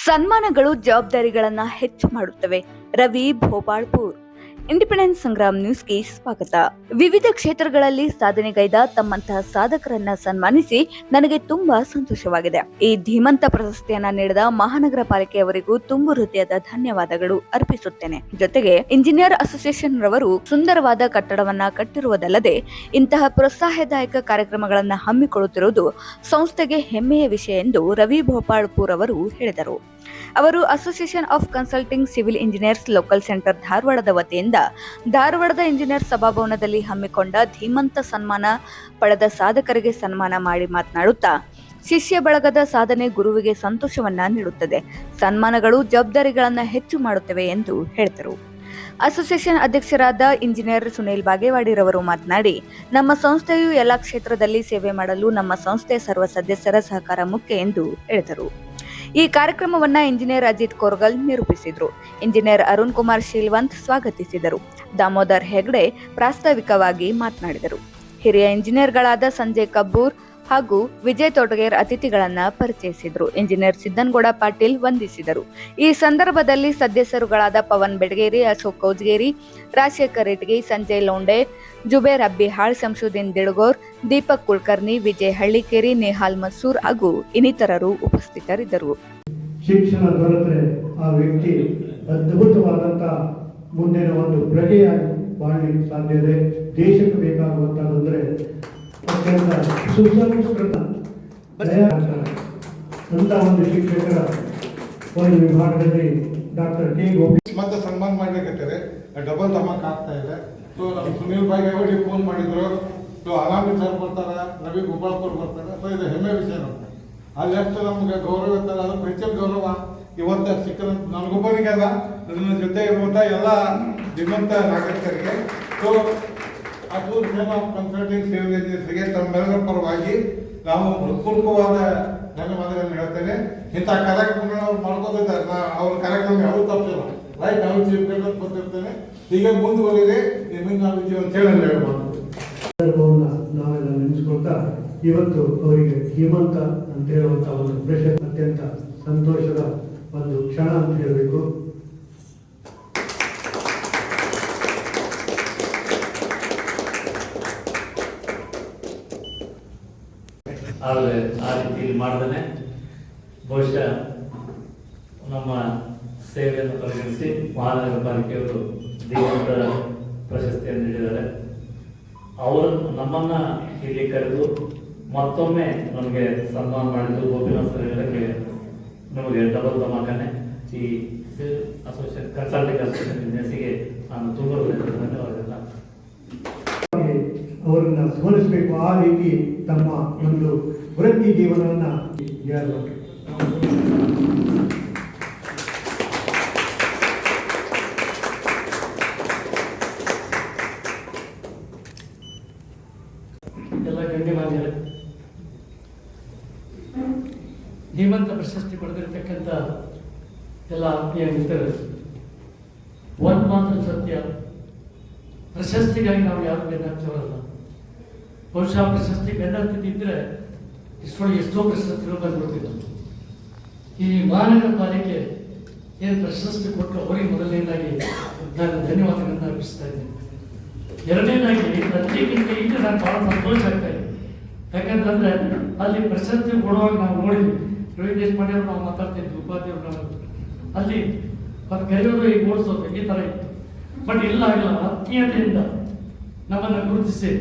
ಸನ್ಮಾನಗಳು ಜವಾಬ್ದಾರಿಗಳನ್ನ ಹೆಚ್ಚು ಮಾಡುತ್ತವೆ. ರವಿ ಭೋಪಾಳ್ಪುರ್. ಇಂಡಿಪೆಂಡೆನ್ಸ್ ಸಂಗ್ರಾಮ್ ನ್ಯೂಸ್ಗೆ ಸ್ವಾಗತ. ವಿವಿಧ ಕ್ಷೇತ್ರಗಳಲ್ಲಿ ಸಾಧನೆಗೈದ ತಮ್ಮಂತಹ ಸಾಧಕರನ್ನ ಸನ್ಮಾನಿಸಿ ನನಗೆ ತುಂಬಾ ಸಂತೋಷವಾಗಿದೆ. ಈ ಧೀಮಂತ ಪ್ರಶಸ್ತಿಯನ್ನ ನೀಡಿದ ಮಹಾನಗರ ಪಾಲಿಕೆಯವರಿಗೂ ತುಂಬು ಹೃದಯದ ಧನ್ಯವಾದಗಳು ಅರ್ಪಿಸುತ್ತೇನೆ. ಜೊತೆಗೆ ಇಂಜಿನಿಯರ್ ಅಸೋಸಿಯೇಷನ್ ರವರು ಸುಂದರವಾದ ಕಟ್ಟಡವನ್ನ ಕಟ್ಟಿರುವುದಲ್ಲದೆ ಇಂತಹ ಪ್ರೋತ್ಸಾಹದಾಯಕ ಕಾರ್ಯಕ್ರಮಗಳನ್ನ ಹಮ್ಮಿಕೊಳ್ಳುತ್ತಿರುವುದು ಸಂಸ್ಥೆಗೆ ಹೆಮ್ಮೆಯ ವಿಷಯ ಎಂದು ರವಿ ಭೋಪಾಳ್ಪುರ್ ಅವರು ಹೇಳಿದರು. ಅವರು association of consulting civil engineers local centre ಧಾರವಾಡದ ವತಿಯಿಂದ ಧಾರವಾಡದ ಇಂಜಿನಿಯರ್ ಸಭಾಭವನದಲ್ಲಿ ಹಮ್ಮಿಕೊಂಡ ಧೀಮಂತ ಸನ್ಮಾನ ಪಡೆದ ಸಾಧಕರಿಗೆ ಸನ್ಮಾನ ಮಾಡಿ ಮಾತನಾಡುತ್ತಾ, ಶಿಷ್ಯ ಬಳಗದ ಸಾಧನೆ ಗುರುವಿಗೆ ಸಂತೋಷವನ್ನ ನೀಡುತ್ತದೆ. ಸನ್ಮಾನಗಳು ಜವಾಬ್ದಾರಿಗಳನ್ನ ಹೆಚ್ಚು ಮಾಡುತ್ತವೆ ಎಂದು ಹೇಳಿದರು. ಅಸೋಸಿಯೇಷನ್ ಅಧ್ಯಕ್ಷರಾದ ಇಂಜಿನಿಯರ್ ಸುನೀಲ್ ಬಾಗೇವಾಡಿರವರು ಮಾತನಾಡಿ, ನಮ್ಮ ಸಂಸ್ಥೆಯು ಎಲ್ಲಾ ಕ್ಷೇತ್ರದಲ್ಲಿ ಸೇವೆ ಮಾಡಲು ನಮ್ಮ ಸಂಸ್ಥೆಯ ಸರ್ವ ಸದಸ್ಯರ ಸಹಕಾರ ಮುಖ್ಯ ಎಂದು ಹೇಳಿದರು. ಈ ಕಾರ್ಯಕ್ರಮವನ್ನ ಇಂಜಿನಿಯರ್ ಅಜಿತ್ ಕೋರ್ಗಲ್ ನಿರೂಪಿಸಿದರು. ಇಂಜಿನಿಯರ್ ಅರುಣ್ ಕುಮಾರ್ ಶೀಲ್ವಂತ್ ಸ್ವಾಗತಿಸಿದರು. ದಾಮೋದರ್ ಹೆಗ್ಡೆ ಪ್ರಾಸ್ತಾವಿಕವಾಗಿ ಮಾತನಾಡಿದರು. ಹಿರಿಯ ಇಂಜಿನಿಯರ್ಗಳಾದ ಸಂಜಯ್ ಕಬ್ಬೂರ್ ಹಾಗೂ ವಿಜಯ್ ತೋಟಗೇರ್ ಅತಿಥಿಗಳನ್ನ ಪರಿಚಯಿಸಿದರು. ಇಂಜಿನಿಯರ್ ಸಿದ್ದನಗೌಡ ಪಾಟೀಲ್ ವಂದಿಸಿದರು. ಈ ಸಂದರ್ಭದಲ್ಲಿ ಸದಸ್ಯರುಗಳಾದ ಪವನ್ ಬೆಡಗೇರಿ, ಅಶೋಕ್ ಕೌಜ್ಗೇರಿ, ರಾಜಶೇಖರ್ ಇಟ್ಗಿ, ಸಂಜಯ್ ಲೋಂಡೆ, ಜುಬೇರ್ ಅಬ್ಬಿಹಾಳ್, ಶಂಶುದ್ದೀನ್ ದಿಡಗೋರ್, ದೀಪಕ್ ಕುಲಕರ್ಣಿ, ವಿಜಯ್ ಹಳ್ಳಿಕೇರಿ, ನೇಹಾಲ್ ಮಸೂರ್ ಹಾಗೂ ಇನ್ನಿತರರು ಉಪಸ್ಥಿತರಿದ್ದರು. ಶಿಕ್ಷಣ ದೊರೆತರೆ ಆ ವ್ಯಕ್ತಿ ಅದ್ಭುತವಾದಂತ ಮುಂದಿನ ಒಂದು ಪ್ರಜೆಯಾಗಿ ಬಾಳಲಿಕ್ಕೆ ಸಾಧ್ಯ ಇದೆ. ದೇಶಕ್ಕೆ ಬೇಕಾಗುವಂತಂದ್ರೆ ಅತ್ಯಂತ ಸುಸಂಸ್ಕೃತ ಅಂತ ಒಂದು ಶಿಕ್ಷಕರ ಒಂದು ವಿಭಾಗದಲ್ಲಿ ಡಾಕ್ಟರ್ ಕೆ ಗೋಪಿ ಮತ್ತೆ ಸನ್ಮಾನ ಮಾಡ್ಲಿಕ್ಕೆ ಡಬಲ್ ಧಮಾಕ್ ಆಗ್ತಾ ಇದೆ. ಸೊ ನಮ್ಮ ಸುನೀಲ್ ಬಾಗೇವಾಡಿ ಫೋನ್ ಮಾಡಿದ್ರು. ಸೊ ಅನಾಮಿ ಸರ್ ಬರ್ತಾರ, ರವಿ ಗೋಪಾಳ್ಪುರ್ ಬರ್ತಾರೆ. ಸೊ ಇದು ಹೆಮ್ಮೆ ವಿಷಯ ನಮ್ಗೆ. ಅಲ್ಲಿ ಎಷ್ಟು ನಮ್ಗೆ ಗೌರವ ಇರ್ತಲ್ಲ, ಅದು ಹೆಚ್ಚಿನ ಗೌರವ ಇವತ್ತು ಸಿಕ್ಕ ನನಗೊಬ್ಬನಿಗೆ ಅಲ್ಲ, ನನ್ನ ಜೊತೆ ಇರುವಂಥ ಎಲ್ಲ ಧೀಮಂತ ನಾಗರಿಕರಿಗೆ. So association of consulting civil ಇಂಜಿನಿಯರ್ಸ್ಗೆ ತಮ್ಮೆಲ್ಲರ ಪರವಾಗಿ ನಾವು ಹೃತ್ಪೂರ್ವಕವಾದ ಧನ್ಯವಾದಗಳನ್ನು ಹೇಳ್ತೇನೆ. ಇಂಥ ಕಾರ್ಯಕ್ರಮಗಳು ಮಾಡ್ಕೋತಿದ್ದಾರೆ. ಅವ್ರ ಕಾರ್ಯಕ್ರಮ ಯಾವುದು ತಪ್ಪಿಲ್ಲ, ರೈಟ್ ಅವ್ರು ಚೀಫ್ ಗೆಸ್ಟ್ ಬಂದಿರ್ತೇನೆ. ಹೀಗೆ ಮುಂದುವರಿದೆ ನಿಮಗೆ ನಾವು ವಿಜಯ ಅಂತ ಹೇಳಿ ಹೇಳ್ಬೋದು. ನಾವೆಲ್ಲ ನೆನೆಸ್ಕೊಳ್ತಾ ಇವತ್ತು ಅವರಿಗೆ ಧೀಮಂತ ಅಂತ ಹೇಳುವಂತ ಒಂದು ಪ್ರಶಸ್ತಿ ಅತ್ಯಂತ ಸಂತೋಷದ ಒಂದು ಕ್ಷಣ ಅಂತ ಹೇಳಬೇಕು. ಆದರೆ ಆ ರೀತಿ ಮಾಡ್ದೇ ಬಹುಶಃ ನಮ್ಮ ಸೇವೆಯನ್ನು ಪರಿಗಣಿಸಿ ಮಹಾನಗರ ಪಾಲಿಕೆಯವರು ಧೀಮಂತ ಪ್ರಶಸ್ತಿಯನ್ನು ನೀಡಿದ್ದಾರೆ. ಅವರು ನಮ್ಮನ್ನ ಇಲ್ಲಿ ಕರೆದು ಮತ್ತೊಮ್ಮೆ ನಮಗೆ ಸನ್ಮಾನ ಮಾಡಿದ್ದು ಗೋಪಿನಾಥ್ ಸರ್ ಹೇಳಕ್ಕೆ ನಮಗೆ ಡಬಲ್ ಧಮಾಕನೆ. ಈ ಅಸೋಸಿಯೇಷನ್ ಕನ್ಸಲ್ಟಿಂಗ್ ಅಸೋಸಿಯೇಷನ್ ಇಂಜಿನಿಯರ್ಸಿಗೆ ನಾನು ತುಂಬ ಧನ್ಯವಾದಗಳನ್ನ ಅವರನ್ನ ಸ್ಮರಿಸಬೇಕು. ಆ ರೀತಿ ತಮ್ಮ ಒಂದು ವೃತ್ತಿ ಜೀವನವನ್ನ ಎಲ್ಲ ಗಣ್ಯಮಾನ್ಯರು, ಧೀಮಂತ ಪ್ರಶಸ್ತಿ ಪಡೆದಿರತಕ್ಕಂಥ ಎಲ್ಲ ಆತ್ಮೀಯ ಮಿತ್ರರು, ಒಂದು ಮಾತ್ರ ಸತ್ಯ, ಪ್ರಶಸ್ತಿಗಾಗಿ ನಾವು ಯಾರು ಬೆನ್ನಹಚ್ಚೋರಲ್ಲ. ಬಹುಶಃ ಪ್ರಶಸ್ತಿ ಬೆನ್ನಹತ್ತಿದ್ದರೆ ಎಷ್ಟೋ ಪ್ರಶಸ್ತಿಗಳು ಬಂದ್ಬಿಡ್ತಿದ್ವು. ಈ ಮಹಾನಗರ ಪಾಲಿಕೆ ಏನು ಪ್ರಶಸ್ತಿ ಕೊಟ್ಟು ಅವರಿಗೆ ಮೊದಲನೇದಾಗಿ ನಾನು ಧನ್ಯವಾದಗಳನ್ನು ಅರ್ಪಿಸ್ತಾ ಇದ್ದೇನೆ. ಎರಡನೇದಾಗಿ ಪ್ರತಿಕ್ಕಿಂತ ಈಗ ನಾನು ಭಾಳ ಸಂತೋಷ ಆಗ್ತಾ ಇದೆ. ಯಾಕಂತಂದ್ರೆ ಅಲ್ಲಿ ಪ್ರಶಸ್ತಿ ಕೊಡುವಾಗ ನಾವು ನೋಡಿದ್ವಿ, ರವಿ ದೇಶಪಾಂಡೆ ಅವರು ನಾವು ಮಾತಾಡ್ತಿದ್ವಿ, ಉಪಾಧ್ಯಾಯರು ನಾವು ಅಲ್ಲಿ ಅದು ಕರೆಯೋದು ಈಗ ಓಡಿಸೋದು ಈ ಥರ ಇತ್ತು. ಬಟ್ ಇಲ್ಲ ಆಗಿಲ್ಲ, ಆತ್ಮೀಯತೆಯಿಂದ ನಮ್ಮನ್ನು ಗುರುತಿಸಿ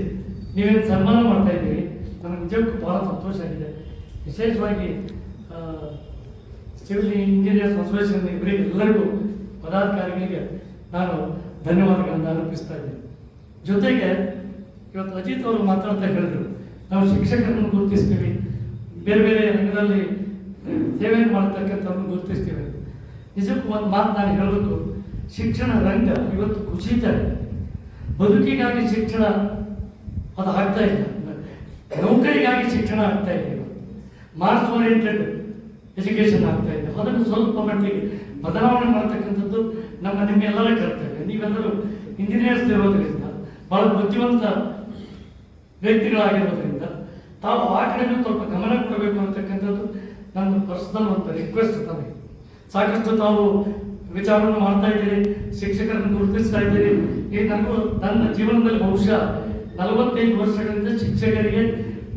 ನೀವೇನು ಸನ್ಮಾನ ಮಾಡ್ತಾ ಇದ್ದೀವಿ, ನನಗೆ ನಿಜಕ್ಕೂ ಭಾಳ ಸಂತೋಷ ಆಗಿದೆ. ವಿಶೇಷವಾಗಿ ಸಿವಿಲ್ ಇಂಜಿನಿಯರ್ಸ್ ಅಸೋಸಿಯೇಷನ್ ಇವರಿಗೆ ಎಲ್ಲರಿಗೂ ಪದಾಧಿಕಾರಿಗಳಿಗೆ ನಾನು ಧನ್ಯವಾದಗಳನ್ನು ಅರ್ಪಿಸ್ತಾ ಇದ್ದೀನಿ. ಜೊತೆಗೆ ಇವತ್ತು ಅಜಿತ್ ಅವರು ಮಾತಾಡ್ತಾ ಹೇಳಿದ್ರು, ನಾವು ಶಿಕ್ಷಕರನ್ನು ಗುರುತಿಸ್ತೀವಿ, ಬೇರೆ ಬೇರೆ ರಂಗದಲ್ಲಿ ಸೇವೆ ಮಾಡ್ತಕ್ಕಂಥವ್ರನ್ನು ಗುರುತಿಸ್ತೀವಿ. ನಿಜಕ್ಕೂ ಒಂದು ಮಾತು ನಾನು ಹೇಳಬೇಕು, ಶಿಕ್ಷಣ ರಂಗ ಇವತ್ತು ಕುಸಿತಾ ಇದೆ. ಬದುಕಿಗಾಗಿ ಶಿಕ್ಷಣ ಅದು ಆಗ್ತಾ ಇಲ್ಲ, ನೌಕರಿಗಾಗಿ ಶಿಕ್ಷಣ ಆಗ್ತಾ ಇದೆ. ಮಾರ್ಕ್ಸ್ ಓರಿಯೆಂಟೆಡ್ ಎಜುಕೇಷನ್ ಆಗ್ತಾ ಇದೆ. ಅದನ್ನು ಸ್ವಲ್ಪ ಮಟ್ಟಿಗೆ ಬದಲಾವಣೆ ಮಾಡ್ತಕ್ಕಂಥದ್ದು ನಿಮ್ಮೆಲ್ಲರ ಕರ್ತವ್ಯ. ನೀವೆಲ್ಲರೂ ಇಂಜಿನಿಯರ್ಸ್ ಇರೋದ್ರಿಂದ, ಬಹಳ ಬುದ್ಧಿವಂತ ವ್ಯಕ್ತಿಗಳಾಗಿರೋದ್ರಿಂದ ತಾವು ಆ ಕಡೆನೂ ಸ್ವಲ್ಪ ಗಮನ ಕೊಡಬೇಕು ಅಂತಕ್ಕಂಥದ್ದು ನನ್ನ ಪರ್ಸನಲ್ ಒಂದು ರಿಕ್ವೆಸ್ಟ್ ತಮಗೆ. ಸಾಕಷ್ಟು ತಾವು ವಿಚಾರವನ್ನು ಮಾಡ್ತಾ ಇದ್ದೀರಿ, ಶಿಕ್ಷಕರನ್ನು ಗುರುತಿಸ್ತಾ ಇದ್ದೀರಿ. ಈಗ ನನಗೂ ನನ್ನ ಜೀವನದಲ್ಲಿ ಬಹುಶಃ 45 ವರ್ಷಗಳಿಂದ ಶಿಕ್ಷಕರಿಗೆ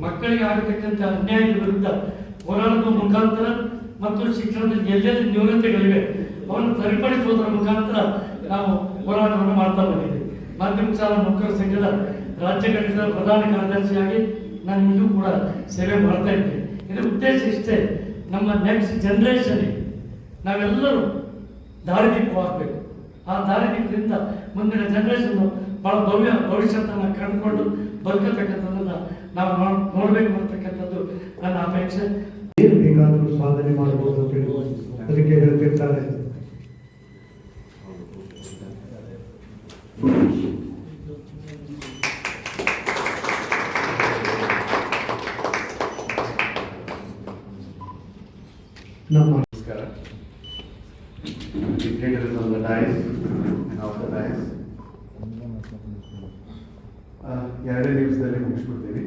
ಮಕ್ಕಳಿಗೆ ಆಗತಕ್ಕಂಥ ಅನ್ಯಾಯದ ವಿರುದ್ಧ ಹೋರಾಟದ ಮುಖಾಂತರ ಮತ್ತು ಶಿಕ್ಷಣದಲ್ಲಿ ಎಲ್ಲೆಲ್ಲಿ ನ್ಯೂನತೆಗಳಿವೆ ಅವನ್ನು ಸರಿಪಡಿಸುವುದರ ಮುಖಾಂತರ ನಾವು ಹೋರಾಟವನ್ನು ಮಾಡ್ತಾ ಬಂದಿದ್ದೀವಿ. ಮಾಧ್ಯಮಿಕ ಶಾಲಾ ನೌಕರರ ಸಂಘದ ರಾಜ್ಯ ಘಟಕದ ಪ್ರಧಾನ ಕಾರ್ಯದರ್ಶಿಯಾಗಿ ನಾನು ಇನ್ನೂ ಕೂಡ ಸೇವೆ ಮಾಡ್ತಾ ಇದ್ದೇನೆ. ಇದರ ಉದ್ದೇಶ ಇಷ್ಟೇ, ನಮ್ಮ ನೆಕ್ಸ್ಟ್ ಜನರೇಷನ್ ನಾವೆಲ್ಲರೂ ದಾರಿದೀಪವಾಗಬೇಕು. ಆ ದಾರಿದೀಪದಿಂದ ಮುಂದಿನ ಜನರೇಷನ್ ಭಾಳ ಭವಿಷ್ಯತನ್ನು ಕಂಡುಕೊಂಡು ಬದುಕತಕ್ಕಂಥದ್ದನ್ನು ನಾವು ನೋಡಬೇಕು ಅಂತಕ್ಕಂಥದ್ದು ನನ್ನ ಅಪೇಕ್ಷೆ. ಏನು ಬೇಕಾದರೂ ಸಾಧನೆ ಮಾಡಬಹುದು ಅಂತ ಹೇಳಿ ಅದಕ್ಕೆ ಹೇಳ್ತಿರ್ತಾರೆ. ನಮ್ಮ ನಮಸ್ಕಾರ. Dictators on the dice and off the dice. ಎರಡೇ ನಿಮಿಷದಲ್ಲಿ ಮುಗಿಸ್ಬಿಡ್ತೀನಿ.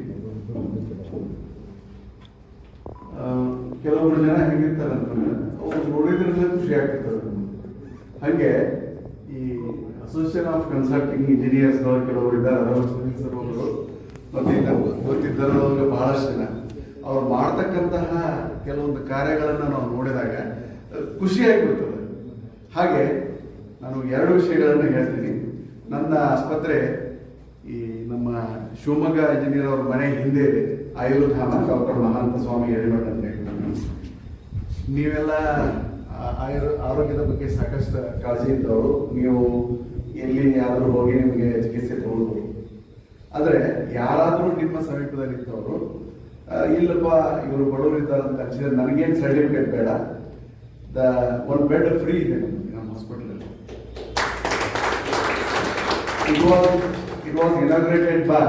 ಕೆಲವೊಬ್ರು ಜನ ಹೆಂಗಿರ್ತಾರೆ ಅಂತಂದ್ರೆ ಅವ್ರು ನೋಡಿದ್ರಲ್ಲೇ ಖುಷಿ ಆಗ್ತಿರ್ತಾರೆ. ಹಾಗೆ ಈ ಅಸೋಸಿಯೇಷನ್ ಆಫ್ ಕನ್ಸಲ್ಟಿಂಗ್ ಇಂಜಿನಿಯರ್ಸ್ನವರು ಕೆಲವರು ಇದ್ದಾರೆ, ಸುನೀಲ್ ಸರ್ ಅವರು ಗೊತ್ತಿದ್ದವರು ಬಹಳಷ್ಟು ಜನ. ಅವ್ರು ಮಾಡ್ತಕ್ಕಂತಹ ಕೆಲವೊಂದು ಕಾರ್ಯಗಳನ್ನು ನಾವು ನೋಡಿದಾಗ ಖುಷಿಯಾಗಿಬಿಡ್ತದೆ. ಹಾಗೆ ನಾನು 2 ವಿಷಯಗಳನ್ನು ಹೇಳ್ತೀನಿ. ನನ್ನ ಆಸ್ಪತ್ರೆ ಈ ನಮ್ಮ ಶಿವಮೊಗ್ಗ ಇಂಜಿನಿಯರ್ ಅವ್ರ ಮನೆ ಹಿಂದೆ ಇದೆ, ಆಯುರ್ಧಾಮ ಡಾಕ್ಟರ್ ಮಹಾಂತ ಸ್ವಾಮಿ ಹಿರೇಮಠ ಅಂತ ಹೇಳಿ. ನೀವೆಲ್ಲ ಆರೋಗ್ಯದ ಬಗ್ಗೆ ಸಾಕಷ್ಟು ಕಾಳಜಿ ಇದ್ದವರು, ನೀವು ಎಲ್ಲಿ ಯಾರಾದರೂ ಹೋಗಿ ನಿಮಗೆ ಚಿಕಿತ್ಸೆ ತಗೊಳ್ಬೋದು. ಆದರೆ ಯಾರಾದರೂ ನಿಮ್ಮ ಸಮೀಪದಲ್ಲಿ ಇದ್ದವರು ಇಲ್ಲಪ್ಪ ಇವರು ಬಡವರು ಇದ್ದಾರೆ ಅಂತ ಅನ್ಸಿದ್ರೆ ನನಗೇನು ಸರ್ಟಿಫಿಕೇಟ್ ಬೇಡ, ಒಂದು ಬೆಡ್ ಫ್ರೀ ಇದೆ ನಮ್ಮ ಹಾಸ್ಪಿಟಲಲ್ಲಿ. It was inaugurated by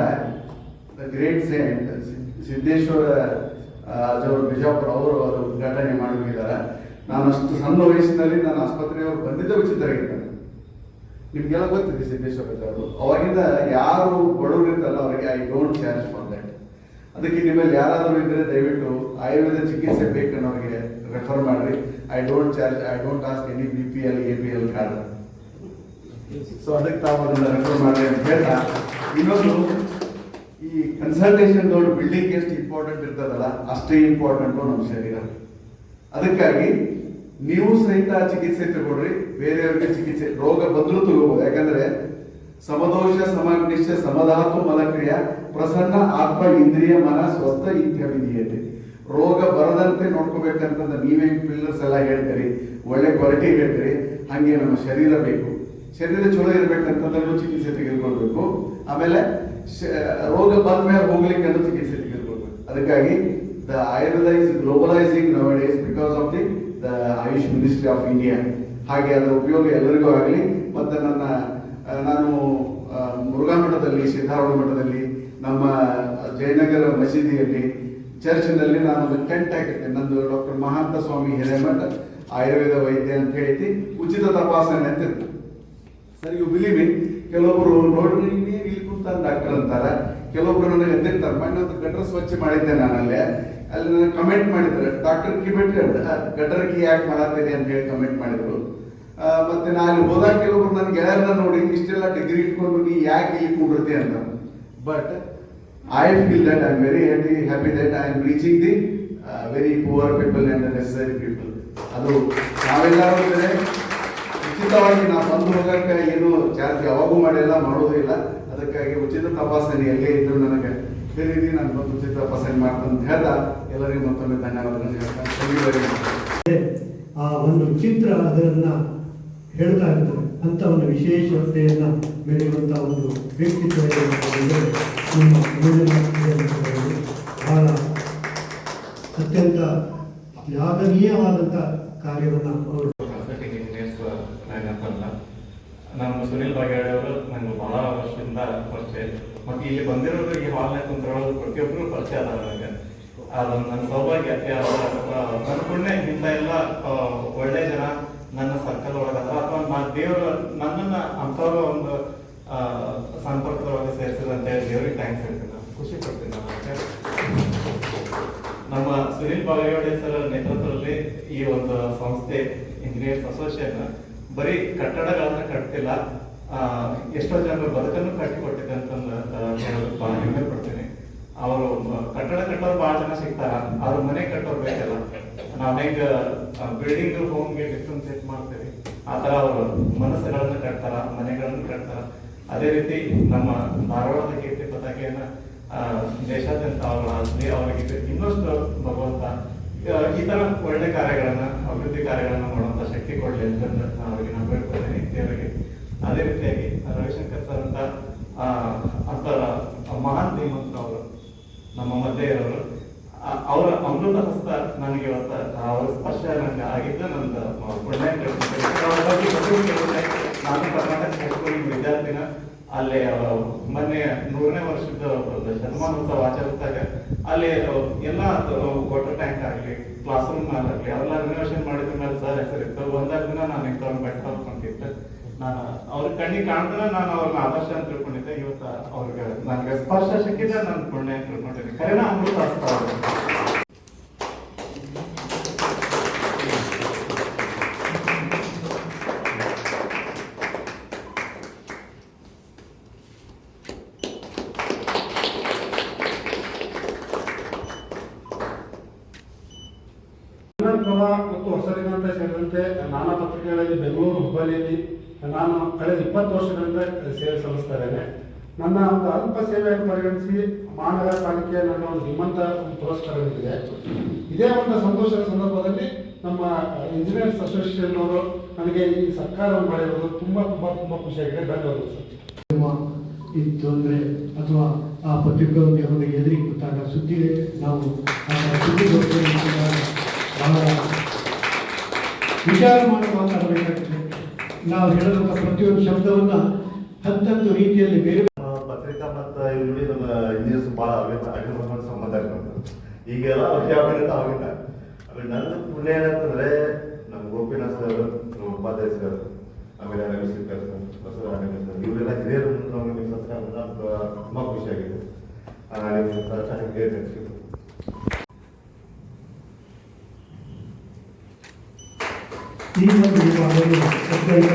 the great saint Siddeshwara Bijapur ಅವರು ಅದು ಉದ್ಘಾಟನೆ ಮಾಡಿದ್ದಾರೆ. ನಾನು ಅಷ್ಟು ಸಣ್ಣ ವಯಸ್ಸಿನಲ್ಲಿ ನನ್ನ ಆಸ್ಪತ್ರೆಯವರು ಬಂದಿದ್ದ ಉಚಿತರಾಗಿದ್ದಾರೆ. ನಿಮ್ಗೆಲ್ಲ ಗೊತ್ತಿದೆ ಸಿದ್ದೇಶ್ವರ ಅವರು. ಅವಾಗಿಂದ ಯಾರು ಬಡವರು ಇರ್ತಲ್ಲ ಅವರಿಗೆ I don't charge for that. ಅದಕ್ಕೆ ನಿಮ್ಮಲ್ಲಿ ಯಾರಾದರೂ ಇದ್ರೆ ದಯವಿಟ್ಟು ಆಯುರ್ವೇದ ಚಿಕಿತ್ಸೆ ಬೇಕನ್ನೋರಿಗೆ ರೆಫರ್ ಮಾಡ್ರಿ. I don't charge, I don't ask any BPL APL card. So ಅದಕ್ಕೆ ತಾವು ಅದನ್ನ ರೆಫರ್ ಮಾಡ್ರಿ ಅಂತ ಹೇಳ್ತಾ, ಇನ್ನೊಂದು ಈ ಕನ್ಸಲ್ಟೇಷನ್ ದೊಡ್ಡ ಬಿಲ್ಡಿಂಗ್ ಎಷ್ಟು ಇಂಪಾರ್ಟೆಂಟ್ ಇರ್ತದಲ್ಲ ಅಷ್ಟೇ ಇಂಪಾರ್ಟೆಂಟು ನಮ್ಮ ಶರೀರ. ಅದಕ್ಕಾಗಿ ನೀವು ಸಹಿತ ಚಿಕಿತ್ಸೆ ತಗೊಳ್ರಿ, ಬೇರೆಯವ್ರಿಗೆ ಚಿಕಿತ್ಸೆ ರೋಗ ಬಂದರೂ ತಗೋಬಹುದು. ಯಾಕಂದ್ರೆ ಸಮದೋಷ ಸಮಗ್ನಿಶ್ಚ ಸಮಧಾತು ಮಲಕ್ರಿಯ ಪ್ರಸನ್ನ ಆತ್ಮ ಇಂದ್ರಿಯ ಮನ ಸ್ವಸ್ಥ ಇತ್ಯವಿಧಿಯತೆ. ರೋಗ ಬರದಂತೆ ನೋಡ್ಕೋಬೇಕಂತಂದ್ರೆ ನೀವೇ ಪಿಲ್ಲರ್ಸ್ ಎಲ್ಲ ಹೇಳ್ತೀರಿ, ಒಳ್ಳೆ ಕ್ವಾಲಿಟಿ ಹೇಳ್ತೀರಿ, ಹಾಗೆ ನಮ್ಮ ಶರೀರ ಬೇಕು. ಶರೀರ ಚಲೋ ಇರ್ಬೇಕಂತಂದ್ರೂ ಚಿಕಿತ್ಸೆ ತೆಗೆದುಕೊಳ್ಬೇಕು. ಆಮೇಲೆ ರೋಗ ಬಂದ ಮೇಲೆ ಹೋಗ್ಲಿಕ್ಕೆ ಚಿಕಿತ್ಸೆ ತೆಗೆದುಕೊಳ್ಬೇಕು. ಅದಕ್ಕಾಗಿ the Ayurveda is globalising nowadays because of the AYUSH ministry of India. ಹಾಗೆ ಅದರ ಉಪಯೋಗ ಎಲ್ಲರಿಗೂ ಆಗಲಿ. ಮತ್ತು ನಾನು ಮುರುಘಾ ಮಠದಲ್ಲಿ, ಸಿದ್ಧಾರೂಢ ಮಠದಲ್ಲಿ, ನಮ್ಮ ಜಯನಗರ ಮಸೀದಿಯಲ್ಲಿ, ಚರ್ಚ್ನಲ್ಲಿ ನಾನು ಟೆಂಟ್ ಹಾಕಿರ್ತೇನೆ. ನಂದು ಡಾಕ್ಟರ್ ಮಹಾಂತ ಸ್ವಾಮಿ ಹಿರೇಮಠ ಆಯುರ್ವೇದ ವೈದ್ಯ ಅಂತ ಹೇಳಿ ಉಚಿತ ತಪಾಸಣೆ ಅಂತ ಇರ್ತದೆ. ಸರ್ ಯು ಬಿಲೀವ್ ಮಿ, ಕೆಲವೊಬ್ರು ನೋಡ್ರಿ ಇಲ್ಲಿ ಕುಂತ ಡಾಕ್ಟರ್ ಅಂತಾರೆ, ಕೆಲವೊಬ್ರು ನನಗೆ ಎದ್ದಿರ್ತಾರೆ. ಮೊನ್ನೆ ಒಂದು ಗಟರ್ ಸ್ವಚ್ಛ ಮಾಡಿದ್ದೆ ನಾನಲ್ಲಿ, ಅಲ್ಲಿ ನನಗೆ ಕಮೆಂಟ್ ಮಾಡಿದ್ರು, ಡಾಕ್ಟರ್ ಕೀ ಬಿಟ್ರೆ ಗಟರ್ ಕೀ ಯಾಕೆ ಮಾಡತ್ತೇನೆ ಅಂತ ಹೇಳಿ ಕಮೆಂಟ್ ಮಾಡಿದ್ರು. ಮತ್ತೆ ನಾನು ಅಲ್ಲಿ ಹೋದಾಗ ಕೆಲವೊಬ್ರು ನನ್ನ ಗೆಳೆಯರನ್ನ ನೋಡಿ ಇಷ್ಟೆಲ್ಲ ಡಿಗ್ರಿ ಇಟ್ಕೊಂಡು ನೀ ಯಾಕೆ ಇಲ್ಲಿ ಕೂಡಿರ್ತಿ ಅಂತ. But I feel that I am very happy that I am reaching the very poor people and necessary people. ಅದು ನಾವೆಲ್ಲರೂ ಉಚಿತವಾಗಿ ನಾವು ಬಂದು ಹೋಗಕ್ಕೆ ಏನು ಚಾರ್ಜ್ ಯಾವಾಗೂ ಮಾಡಿಲ್ಲ, ಮಾಡೋದು ಇಲ್ಲ. ಅದಕ್ಕಾಗಿ ಉಚಿತ ತಪಾಸಣೆ ಎಲ್ಲೇ ಇದ್ರು ನನಗೆ ಬೇರೆ ನಾನು ಬಂದು ಉಚಿತ ತಪಾಸಣೆ ಮಾಡ್ತಂತ ಅಂತ ಹೇಳ್ದ ಎಲ್ಲರಿಗೂ ಮತ್ತೊಮ್ಮೆ ಧನ್ಯವಾದಗಳನ್ನು ಹೇಳ್ತಾರೆ. ಆ ಒಂದು ಚಿತ್ರ ಅದನ್ನ ಹೇಳ್ತಾ ಇರ್ತದೆ ಅಂತ ಒಂದು ವಿಶೇಷತೆಯನ್ನ ಮೆರೆಯುವಂತ ಒಂದು ವ್ಯಕ್ತಿತ್ವ ನಮ್ಮ ಬಹಳ ಅತ್ಯಂತ ಶ್ಲಾಘನೀಯವಾದಂಥ ಕಾರ್ಯವನ್ನು ಅವರು. ಕನ್ಸಲ್ಟಿಂಗ್ ಇಂಜಿನಿಯರ್ಸ್ ನಮ್ಮ ಸುನೀಲ್ ಬಾಗೇವಾಡಿ ಅವರು ನನಗೆ ಬಹಳ ವರ್ಷದಿಂದ ಪರಿಚಯ. ಮತ್ತು ಇಲ್ಲಿ ಬಂದಿರೋರು ಈ ಹಾಲ್ನಾಗ ಕುಂತಿರೋದು ಪ್ರತಿಯೊಬ್ಬರು ಪರಿಚಯ ಅದ ನನಗೆ. ಅದೊಂದು ನನ್ನ ಸೌಭಾಗ್ಯ. ನನ್ನ ಪುಣ್ಯ ಇಂಥ ಎಲ್ಲ ಒಳ್ಳೆ ಜನ ನನ್ನ ಸರ್ಕಲ್ ಒಳಗದ, ಅಥವಾ ದೇವರು ನನ್ನನ್ನು ಅಂಥವ್ರ ಒಂದು ಸಂಪರ್ಕದೊಳಗೆ ಸೇರಿಸಿದಂತೆ ದೇವ್ರಿಗೆ ಥ್ಯಾಂಕ್ಸ್ ಹೇಳ್ತೀನಿ. ನಾನು ಖುಷಿ ಪಡ್ತೀನಿ. ನಮ್ಮ ಸುನೀಲ್ ಬಾಗೇವಾಡಿ ಸರ್ ನೇತೃತ್ವದಲ್ಲಿ ಈ ಒಂದು ಸಂಸ್ಥೆ ಇಂಜಿನಿಯರ್ಸ್ ಅಸೋಸಿಯೇಷನ್ ಬರೀ ಕಟ್ಟಡಗಳನ್ನ ಕಟ್ತಿಲ್ಲ, ಎಷ್ಟೋ ಜನರ ಬದುಕನ್ನು ಕಟ್ಟಿಕೊಟ್ಟಿದೆ ಅಂತಂದು ಹೇಳೋದು ಭಾಳ ಹೆಮ್ಮೆ ಪಡ್ತೀನಿ. ಅವರು ಕಟ್ಟಡ ಕಟ್ಟೋರು ಭಾಳ ಜನ ಸಿಗ್ತಾರ, ಅವ್ರ ಮನೆ ಕಟ್ಟೋರು ಬೇಕಲ್ಲ. ನಾವು ಹೆಂಗೆ ಬಿಲ್ಡಿಂಗ್ ಹೋಮ್ಗೆ ಡಿಫ್ರೆನ್ಸಿಯೇಟ್ ಮಾಡ್ತೀವಿ, ಆ ಥರ ಅವರು ಮನಸ್ಸುಗಳನ್ನು ಕಟ್ತಾರ, ಮನೆಗಳನ್ನು ಕಟ್ತಾರ. ಅದೇ ರೀತಿ ನಮ್ಮ ಧಾರವಾಡದ ಕೀರ್ತಿ ಪತಾಕೆಯನ್ನು ದೇಶಾದ್ಯಂತ ಅವರು ಹಾಕಿ ಅವರಿಗೆ ಇನ್ನಷ್ಟು ಭಗವಂತ ಈ ಥರ ಒಳ್ಳೆ ಕಾರ್ಯಗಳನ್ನ, ಅಭಿವೃದ್ಧಿ ಕಾರ್ಯಗಳನ್ನ ಮಾಡುವಂಥ ಶಕ್ತಿ ಕೊಡಲಿ ಅಂತ ಅವರಿಗೆ ನಾನು ಬೇಡ್ಕೊಳ್ತೀನಿ ದೇವರಿಗೆ. ಅದೇ ರೀತಿಯಾಗಿ ರವಿಶಂಕರ್ ಸರ್ ಅಂತ ಮಹಾನ್ ಧೀಮಂತರು ಅವರು ನಮ್ಮ ಮಧ್ಯೆ ಇರೋರು. ಅವರ ಅಮೃತ ಹಸ್ತ ನನಗೆ ಇವತ್ತು ಅವರ ಸ್ಪರ್ಶ ನನಗೆ ಆಗಿದ್ದು ನಂದು ಪುಣ್ಯ. ನಾನು ಕರ್ನಾಟಕ ಹೈಸ್ಕೂಲ್ ವಿದ್ಯಾರ್ಥಿನ. ಅಲ್ಲಿ ಮೊನ್ನೆ 100ನೇ ವರ್ಷದ ಶತಮಾನೋತ್ಸವ ಆಚರಿಸಿದಾಗ ಅಲ್ಲಿ ಎಲ್ಲ ವಾಟರ್ ಟ್ಯಾಂಕ್ ಆಗಲಿ, ಕ್ಲಾಸ್ ರೂಮ್ ಆಗಲಿ ಎಲ್ಲ ರಿನೋವೇಷನ್ ಮಾಡಿದ ಮೇಲೆ ಸರ್ ಹೆಸರಿತ್ತು. ಒಂದಾದ ದಿನ ನಾನು ಇಂಥವ್ರನ್ನ ಬೆಟ್ಟ ಹಾಕೊಂಡಿದ್ದೆ. ನಾನು ಅವ್ರ ಕಣ್ಣಿಗೆ ಕಾಣ್ತಾನೆ ನಾನು ಅವ್ರನ್ನ ಆದರ್ಶ ಅಂತ ತಿಳ್ಕೊಂಡಿದ್ದೆ. ಇವತ್ತು ಅವ್ರಿಗೆ ನನಗೆ ಸ್ಪರ್ಶ ಸಿಕ್ಕಿದ್ರೆ ನನ್ನ ಪುಣ್ಯ ಅಂತ ತಿಳ್ಕೊಂಡಿದ್ದೆ. ಕರೆನ ಅಮೃತ ಹಸ್ತ ಅವರು. ಮತ್ತು ಹೊಸ ದಿನಾಂತ ಸೇರಿದಂತೆ ನಾನಾ ಪತ್ರಿಕೆಗಳಲ್ಲಿ ಬೆಂಗಳೂರು, ಹುಬ್ಬಳ್ಳಿಯಲ್ಲಿ ನಾನು ಕಳೆದ 20 ವರ್ಷಗಳಿಂದ ಸೇವೆ ಸಲ್ಲಿಸ್ತಾ ಇದ್ದೇನೆ. ನನ್ನ ಒಂದು ಅಲ್ಪ ಸೇವೆಯನ್ನು ಪರಿಗಣಿಸಿ ಮಹಾನಗರ ಪಾಲಿಕೆ ನನ್ನ ಒಂದು ಧೀಮಂತ ಪುರಸ್ಕಾರ ನೀಡಿದೆ. ಇದೇ ಒಂದು ಸಂತೋಷದ ಸಂದರ್ಭದಲ್ಲಿ ನಮ್ಮ ಇಂಜಿನಿಯರ್ಸ್ ಅಸೋಸಿಯೇಷನ್ ಅವರು ನನಗೆ ಈ ಸರ್ಕಾರವನ್ನು ಮಾಡಿರೋದು ತುಂಬ ತುಂಬ ತುಂಬ ಖುಷಿಯಾಗಿದೆ. ಧನ್ಯವಾದಗಳು ಸರ್. ಈ ತೊಂದರೆ ಅಥವಾ ಆ ಪತ್ರಿಕೋದ್ಯಮದ ಅವರಿಗೆ ಎದುರಿಗೆ ಗೊತ್ತಾಗ ಸುದ್ದಿ ನಾವು ಬಹಳ ವಿಚಾರ ಮಾಡಿ ಮಾತಾಡಬೇಕಾಗ್ತದೆ. ನಾವು ಹೇಳುವಂಥ ಪ್ರತಿಯೊಂದು ಶಬ್ದವನ್ನ ಹತ್ತತ್ತು ರೀತಿಯಲ್ಲಿ ಬೇರೆ ಪತ್ರಿಕಾ ಮತ್ತು ಇಲ್ಲಿ ನಮ್ಮ ಇಂಜಿನಿಯರ್ಸ್ ಭಾಳ ಅಭಿನಂದನೆ ಸಂಬಂಧ ಇರ್ತದೆ. ಈಗೆಲ್ಲ ಅಭಿನಂದನೆ ಆಗಿಲ್ಲ. ಆಮೇಲೆ ನನ್ನ ಪುಣ್ಯ ಏನಂತಂದ್ರೆ ನಮ್ಮ ಗೋಪಿನಾಥ್ ಸರ್, ನಮ್ಮ ಉಪಾಧ್ಯಾಯ ಸರ್, ಆಮೇಲೆ ರವಿಶಂಕರ್ ಸರ್, ಬಸವರಾಜ ಸರ್, ಇವರೆಲ್ಲ ಹಿರಿಯರು ನಮಗೆ ಸಂಸ್ಕಾರ ತುಂಬ ಖುಷಿಯಾಗಿದೆ. ಚೆನ್ನಾಗಿ ಈ ಒಂದು ವಿಭಾಗವು ಅತ್ಯಂತ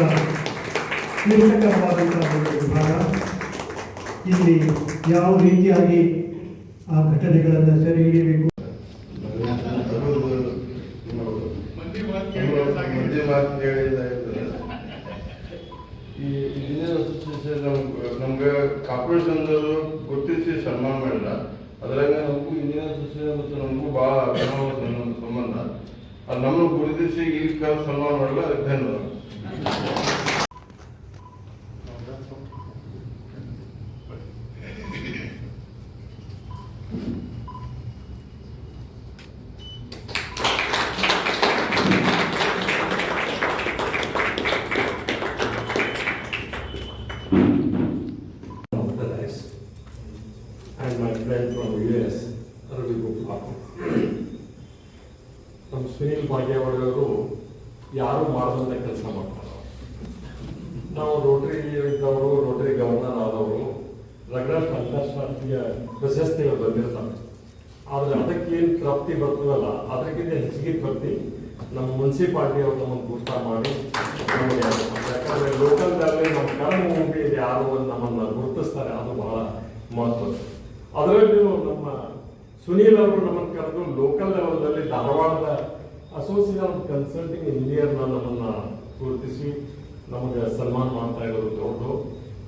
ಕ್ಲಿಷ್ಟಕರವಾದಂತಹ ಒಂದು ವಿಭಾಗ. ಇಲ್ಲಿ ಯಾವ ರೀತಿಯಾಗಿ ಆ ಘಟನೆಗಳನ್ನು ಸೆರೆ ಹಿಡಿಯಬೇಕು, ಈ ಇಂಜಿನಿಯರ್ ಅಸೋಸಿಯೇಷನ್ ನಮ್ಗೆ ಕಾರ್ಪೊರೇಷನ್ದವರು ಗುರುತಿಸಿ ಸನ್ಮಾನ ಮಾಡಿಲ್ಲ. ಅದ್ರಾಗ ನಮಗೂ ಇಂಜಿನಿಯರ್ ಅಸೋಸಿಯೇಷನ್ ಮತ್ತು ನಮಗೂ ಭಾಳ ಸಂಬಂಧ. ಅದು ನಮ್ಮನ್ನು ಗುರುತಿಸಿ ಇಲ್ಲಿ ಸನ್ಮಾನ ಮಾಡಲ್ಲ, ಅದಕ್ಕೆ ಧನ್ಯವಾದ. And my friend from US, Ravi Gopal. ನಮ್ಮ ಸುನೀಲ್ ಭಾಗ್ಯವಾಡಿಯವರು ಯಾರು ಮಾಡದಂತ ಕೆಲಸ ಮಾಡ್ತಾರೆ. ನಾವು ರೋಟರಿ ಇದ್ದವರು, ರೋಟರಿ ಗವರ್ನರ್ ಆದವರು, ರಗಡಷ್ಟು ಅಂತಾರಾಷ್ಟ್ರೀಯ ಪ್ರಶಸ್ತಿಗಳು ಬಂದಿರ್ತಾರೆ. ಆದರೆ ಅದಕ್ಕೇನು ತೃಪ್ತಿ ಬರ್ತದಲ್ಲ, ಅದಕ್ಕಿಂತ ಹೆಚ್ಚಿಗೆ ತೃಪ್ತಿ ನಮ್ಮ ಮುನ್ಸಿಪಾಲ್ಟಿ ಅವರು ನಮ್ಮನ್ನು ಗುರ್ತ ಮಾಡಿ ನಮಗೆ, ಯಾಕಂದರೆ ಲೋಕಲ್ದಲ್ಲಿ ನಮ್ಮ ಕರ್ಮ ಹೋಗಿ ಯಾರು ನಮ್ಮನ್ನು ಗುರುತಿಸ್ತಾರೆ, ಅದು ಬಹಳ ಮಹತ್ವ. ಅದರಲ್ಲಿಯೂ ನಮ್ಮ ಸುನೀಲ್ ಅವರು ನಮ್ಮನ್ನು ಕರೆದು ಲೋಕಲ್ ಲೆವೆಲ್ದಲ್ಲಿ ಧಾರವಾಡದ ಅಸೋಸಿಯೇಷನ್ ಆಫ್ ಕನ್ಸಲ್ಟಿಂಗ್ ಇಂಜಿನಿಯರ್ನ ನಮ್ಮನ್ನು ಗುರುತಿಸಿ ನಮಗೆ ಸನ್ಮಾನ ಮಾಡ್ತಾ ಇರೋದು ದೊಡ್ಡದು.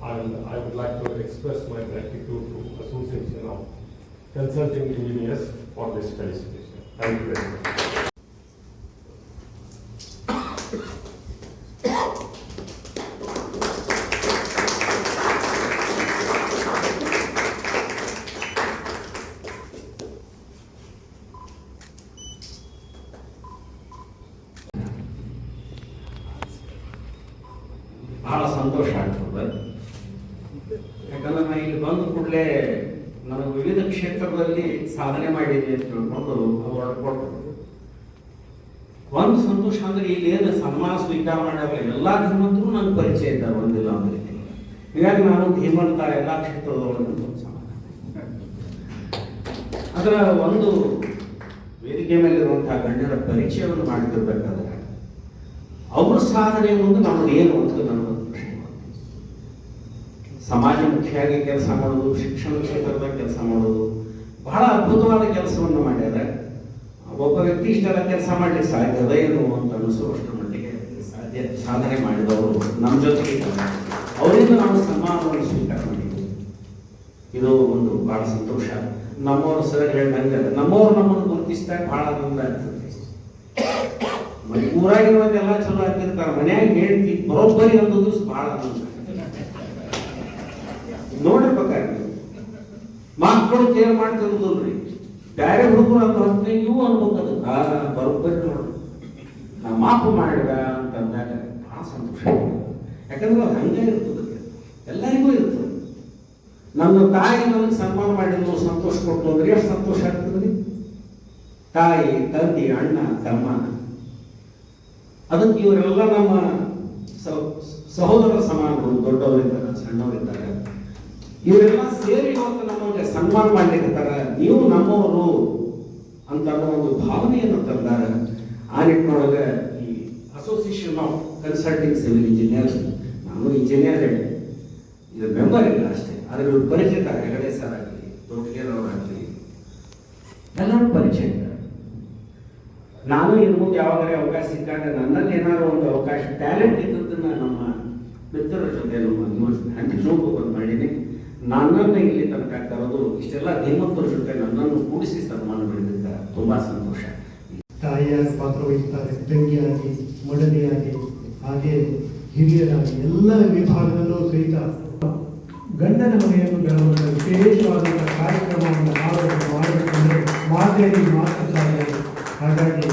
And I would like to express my gratitude to association of consulting engineers for this felicitation. Thank you very much. ಬಹಳ ಸಂತೋಷ ಆಗ್ತದೆ. ಯಾಕಂದ್ರೆ ನಾನು ಇಲ್ಲಿ ಬಂದ ಕೂಡಲೇ ನಾನು ವಿವಿಧ ಕ್ಷೇತ್ರದಲ್ಲಿ ಸಾಧನೆ ಮಾಡಿದೆ ಅಂತ ತಿಳ್ಕೊಂಡು ಅವಾರ್ಡ್ ಕೊಟ್ಟರು. ಒಂದು ಸಂತೋಷ ಅಂದ್ರೆ ಇಲ್ಲಿ ಏನು ಸನ್ಮಾನ ಸ್ವೀಕಾರ ಮಾಡ್ಯಾರ ಎಲ್ಲ ಧೀಮಂತರು ನನಗೆ ಪರಿಚಯ ಇದ್ದಾರೆ, ಒಂದಿಲ್ಲ ಅಂದ್ರೆ. ಹೀಗಾಗಿ ನಾನು ಧೀಮಂತ ಎಲ್ಲ ಕ್ಷೇತ್ರದೊಳಗೆ ಸಮಾನ. ಅದರ ಒಂದು ವೇದಿಕೆ ಮೇಲಿರುವಂತಹ ಗಣ್ಯರ ಪರಿಚಯವನ್ನು ಮಾಡ್ತಿರ್ಬೇಕಾದ್ರೆ ಅವ್ರ ಸಾಧನೆ ಮುಂದೆ ನಮ್ಮದು ಏನು ಅಂತ ನನ್ನ ಪ್ರಶ್ನೆ ಮಾಡ್ತೀನಿ. ಸಮಾಜಮುಖಿಯಾಗಿ ಕೆಲಸ ಮಾಡೋದು, ಶಿಕ್ಷಣ ಕ್ಷೇತ್ರದಾಗ ಕೆಲಸ ಮಾಡೋದು, ಬಹಳ ಅದ್ಭುತವಾದ ಕೆಲಸವನ್ನು ಮಾಡ್ಯಾರ. ಒಬ್ಬ ವ್ಯಕ್ತಿ ಇಷ್ಟೆಲ್ಲ ಕೆಲಸ ಮಾಡ್ಲಿಕ್ಕೆ ಸಾಧ್ಯದ ಏನು ಅಂತ ಅನಿಸುವಷ್ಟರ ಮಟ್ಟಿಗೆ ಸಾಧನೆ ಮಾಡಿದವರು ನಮ್ಮ ಜೊತೆಗೆ ಇದ್ದಾರೆ. ಅವರಿಂದ ನಾವು ಸನ್ಮಾನವನ್ನು ಸ್ವೀಕಾರ ಮಾಡಿದ್ದೀವಿ. ಇದು ಒಂದು ಬಹಳ ಸಂತೋಷ. ನಮ್ಮವರು ಸರ್ ಹೇಳಿದಂಗೆ ನಮ್ಮವ್ರು ನಮ್ಮನ್ನು ಗುರುತಿಸಿದಾಗ ಬಹಳ ಆನಂದ ಆಗ್ತದೆ. ಊರಾಗಿರೋದೆಲ್ಲ ಚಲೋ ಆಗ್ತಿರ್ತಾರೆ, ಮನ್ಯಾಗ ಹೇಳ್ತಿ ಬರೋಬ್ಬರಿ ಒಂದು ದಿವಸ ಬಹಳ ಆನಂದ ನೋಡಿರ್ಬೇಕಾಗಿ ಮಕ್ಕಳು ಕೇರ್ ಮಾಡ್ತಿರೋದಲ್ರಿ. ಬ್ಯಾರೆ ಹುಡುಗರು ಅಂತ ಹೊರತು ಇವು ಅನ್ಬೇಕದು ಬರೋಬ್ಬರಿ ನೋಡ್ರಿ ನಾ ಮಾಪು ಮಾಡಿದ ಅಂತ ಅಂದಾಗ ಬಹಳ ಸಂತೋಷ. ಯಾಕಂದ್ರೆ ಅದು ಹಂಗೆ ಇರ್ತದೆ, ಎಲ್ಲರಿಗೂ ಇರ್ತದೆ. ನನ್ನ ತಾಯಿ ನನಗೆ ಸನ್ಮಾನ ಮಾಡಿದ್ರು, ಸಂತೋಷ ಕೊಟ್ಟು ಅಂದ್ರೆ ಎಷ್ಟು ಸಂತೋಷ ಆಗ್ತದೆ. ತಾಯಿ, ತಂದೆ, ಅಣ್ಣ, ತಮ್ಮ, ಅದಕ್ಕೆ ಇವರೆಲ್ಲ ನಮ್ಮ ಸಹೋದರ ಸಮಾನರು, ದೊಡ್ಡವರಿದ್ದಾರೆ, ಸಣ್ಣವರಿದ್ದಾರೆ. ಇವರೆಲ್ಲ ಸೇರಿ ಇವತ್ತು ನಮಗೆ ಸನ್ಮಾನ ಮಾಡ್ಲಿಕ್ಕಿದ್ದಾರೆ. ನೀವು ನಮ್ಮವರು ಅಂತ ಒಂದು ಭಾವನೆಯನ್ನು ತಂದಾರ. ಆ ನಿಟ್ಟಿನೊಳಗೆ ಈ association of consulting civil engineers, ನಾನು ಇಂಜಿನಿಯರ್ ಇದು ಮೆಂಬರ್ ಇಲ್ಲ ಅಷ್ಟೇ, ಆದರೆ ಇವ್ರು ಪರಿಚಯ ಹೆಗಡೆ ಸರ್ ಆಗಲಿ, ತೋಟಗೇರವರಾಗಲಿ ಎಲ್ಲರೂ ಪರಿಚಯ ಇದ್ದಾರೆ. ನಾನು ಇನ್ನು ಮುಂದೆ ಯಾವಾಗಲೇ ಅವಕಾಶ ಸಿಕ್ಕಾಗ ನನ್ನಲ್ಲಿ ಏನಾದ್ರು ಒಂದು ಅವಕಾಶ ಟ್ಯಾಲೆಂಟ್ ಇದ್ದದನ್ನ ನಮ್ಮ ಮಿತ್ರರ ಜೊತೆ ಹಂಚಿಕೊಂಡು ಮಾಡೀನಿ. ನನ್ನನ್ನು ಇಲ್ಲಿ ತನಕ ತರೋದು ಇಷ್ಟೆಲ್ಲ ಧೀಮಂತರ ಜೊತೆ ನನ್ನನ್ನು ಕೂಡಿಸಿ ಸನ್ಮಾನ ಮಾಡಿದ್ದಕ್ಕೆ ತುಂಬಾ ಸಂತೋಷ. ತಾಯಿಯಾಗಿ ಪಾತ್ರ ವಹಿಸ್ತಾರೆ, ತಂಗಿಯಾಗಿ, ಮಡದಿಯಾಗಿ, ಹಾಗೆ ಹಿರಿಯರಾಗಿ ಎಲ್ಲ ವಿಭಾಗದಲ್ಲೂ ಸಹಿತ ಗಂಡನ ಮನೆಯನ್ನು ಬೆಳಗುವ ವಿಶೇಷವಾದಂಥ ಕಾರ್ಯಕ್ರಮವನ್ನು ಮಾಡಬೇಕಂದ್ರೆ ಮಾತೆಯಲ್ಲಿ ಮಾತ್ರ ಸಾಧ್ಯ. ಹಾಗಾಗಿ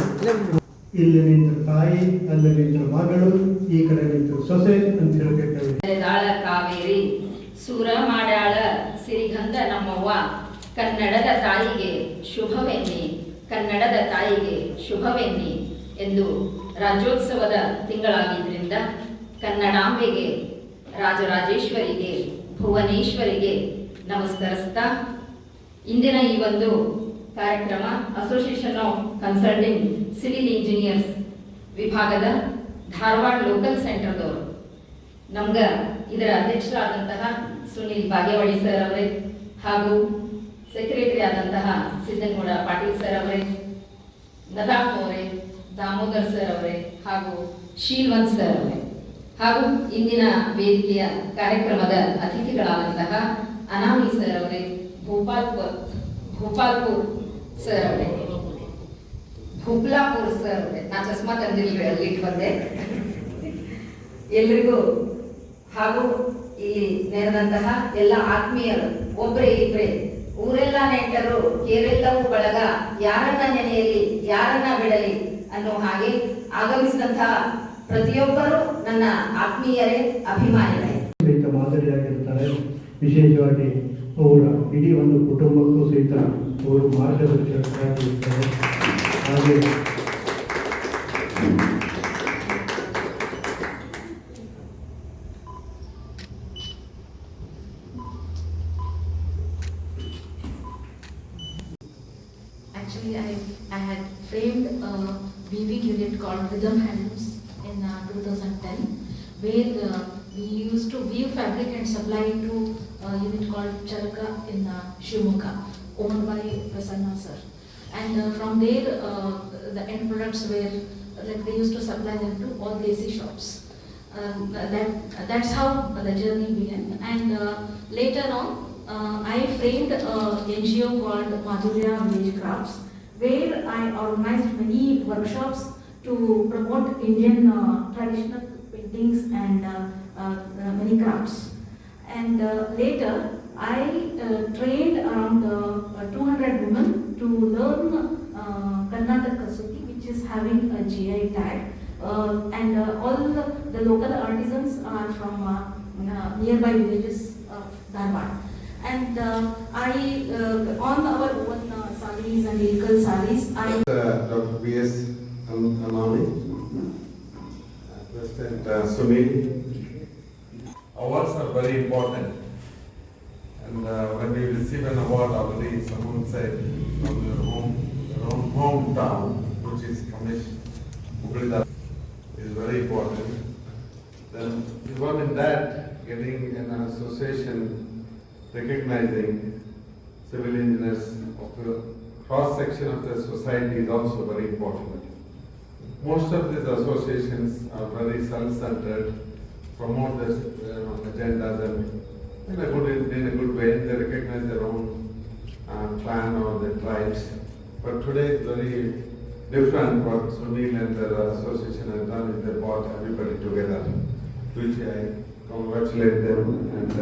ಇಲ್ಲಿ ನಿಂತ ತಾಯಿ, ಅಲ್ಲಿ ನಿಂತ ಮಗಳು, ಈ ಕಡೆ ನಿಂತ ಸೊಸೆ ಅಂತ ಹೇಳಬೇಕಾಗಿದೆ. ಕಾವೇರಿ ಸುರ ಮಾಡ್ಯಾಳ ಸಿರಿಗಂಧ ನಮ್ಮವ್ವ, ಕನ್ನಡದ ತಾಯಿಗೆ ಶುಭವೆನ್ನಿ, ಕನ್ನಡದ ತಾಯಿಗೆ ಶುಭವೆನ್ನಿ ಎಂದು ರಾಜ್ಯೋತ್ಸವದ ತಿಂಗಳಾಗಿದ್ದರಿಂದ ಕನ್ನಡಾಂಬೆಗೆ, ರಾಜರಾಜೇಶ್ವರಿಗೆ, ಭುವನೇಶ್ವರಿಗೆ ನಮಸ್ಕರಿಸ್ತಾ ಇಂದಿನ ಈ ಒಂದು ಕಾರ್ಯಕ್ರಮ association of consulting civil engineers ವಿಭಾಗದ ಧಾರವಾಡ ಲೋಕಲ್ ಸೆಂಟರ್ದವರು ನಮ್ಗೆ ಇದರ ಅಧ್ಯಕ್ಷರಾದಂತಹ ಸುನಿಲ್ ಬಾಗೇವಾಡಿ ಸರ್ ಅವರೇ, ಹಾಗೂ ಸೆಕ್ರೆಟರಿ ಆದಂತಹ ಸಿದ್ದನಗೌಡ ಪಾಟೀಲ್ ಸರ್ ಅವರೇ, ನದಾಫ್ ಅವರೇ, ದಾಮೋದರ್ ಸರ್ ಅವರೇ, ಹಾಗೂ ಶೀಲ್ವಂತ್ ಸರ್ ಅವರೇ, ಹಾಗೂ ಇಂದಿನ ವೇದಿಕೆಯ ಕಾರ್ಯಕ್ರಮದ ಅತಿಥಿಗಳಾದಂತಹ ಅನಾಮಿ ಸರ್ ಅವರೇ, ಭೂಪಾಲ್ಪುರ್ ಸರ್ ಅವರೇ, ಭೂಪ್ಲಾಪುರ್ ಸರ್ ಅವರೇ, ನಾ ಚಸ್ಮಾ ತಂದಿಟ್ಟು ಬಂದೆ ಎಲ್ರಿಗೂ, ಹಾಗೂ ಇಲ್ಲಿ ನೆರೆದಂತಹ ಎಲ್ಲ ಆತ್ಮೀಯರು, ಒಬ್ರೇ ಇಬ್ರೇ, ಊರೆಲ್ಲ ನೆಂಟರು, ಕೇರೆಲ್ಲವೂ ಬಳಗ, ಯಾರನ್ನ ನೆನೆಯಲಿ ಯಾರನ್ನ ಬಿಡಲಿ ಅನ್ನೋ ಹಾಗೆ ಆಗಮಿಸಿದಂತಹ ಪ್ರತಿಯೊಬ್ಬರು ನನ್ನ ಆತ್ಮೀಯರೇ, ಅಭಿಮಾನಿಗಳೇ. ಮಾದರಿಯಾಗಿರ್ತಾರೆ. ವಿಶೇಷವಾಗಿ ಅವರ ಇಡೀ ಒಂದು ಕುಟುಂಬಕ್ಕೂ ಸಹಿತ ಅವರು ಮಾರ್ಗದರ್ಶಕರಾಗಿರ್ತಾರೆ. ಹಾಗೆ Actually, I had framed a weaving unit called Rhythm Handlooms in 2010, where we used to weave fabric and supply to a unit called Charaka in Shivamogga, owned by Prasanna sir. And from there, the end products were like they used to supply them to all desi shops. That's how the journey began. And later on, I framed a NGO called Madhurya Village Crafts, where I organized many workshops to promote Indian traditional paintings and many crafts. And later, I trained around 200 women to learn Karnataka Kasuti, which is having a GI tag. And all the local artisans are from nearby villages of Dharwad. And I, on our own sarees and local sarees, Dr. B.S. Amani, President Sunil. Awards are very important, and when we receive an award, already someone said from your own hometown, which is Kamesh Hubli, is very very important. Then even in that, getting an association recognizing civil engineers of the cross section of the society is also very important. Most of these associations are very self-centered, promote their agendas and in a good way. They recognize their own clan or their tribes. But today it's very different what Sunil and their association has done is they brought everybody together, which I congratulate them. And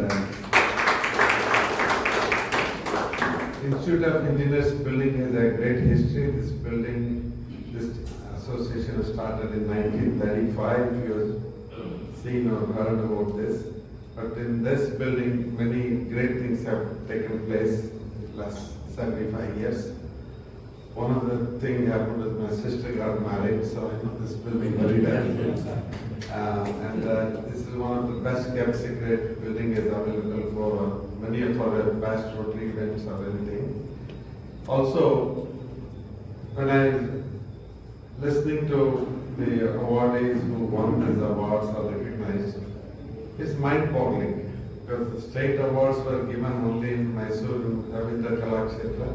Institute of Engineers building has a great history. This building, this association was started in 1935. You have seen or heard about this. But in this building, many great things have taken place in the last 75 years. One of the things happened is my sister got married, so I know this building very well. This is one of the best kept secret. Building is available for many of our past Rotary events or anything. Also, when I listening to the awardees who won these awards are recognized, it's mind-boggling because the state awards were given only in Mysore and Ravindra Kalakshetra.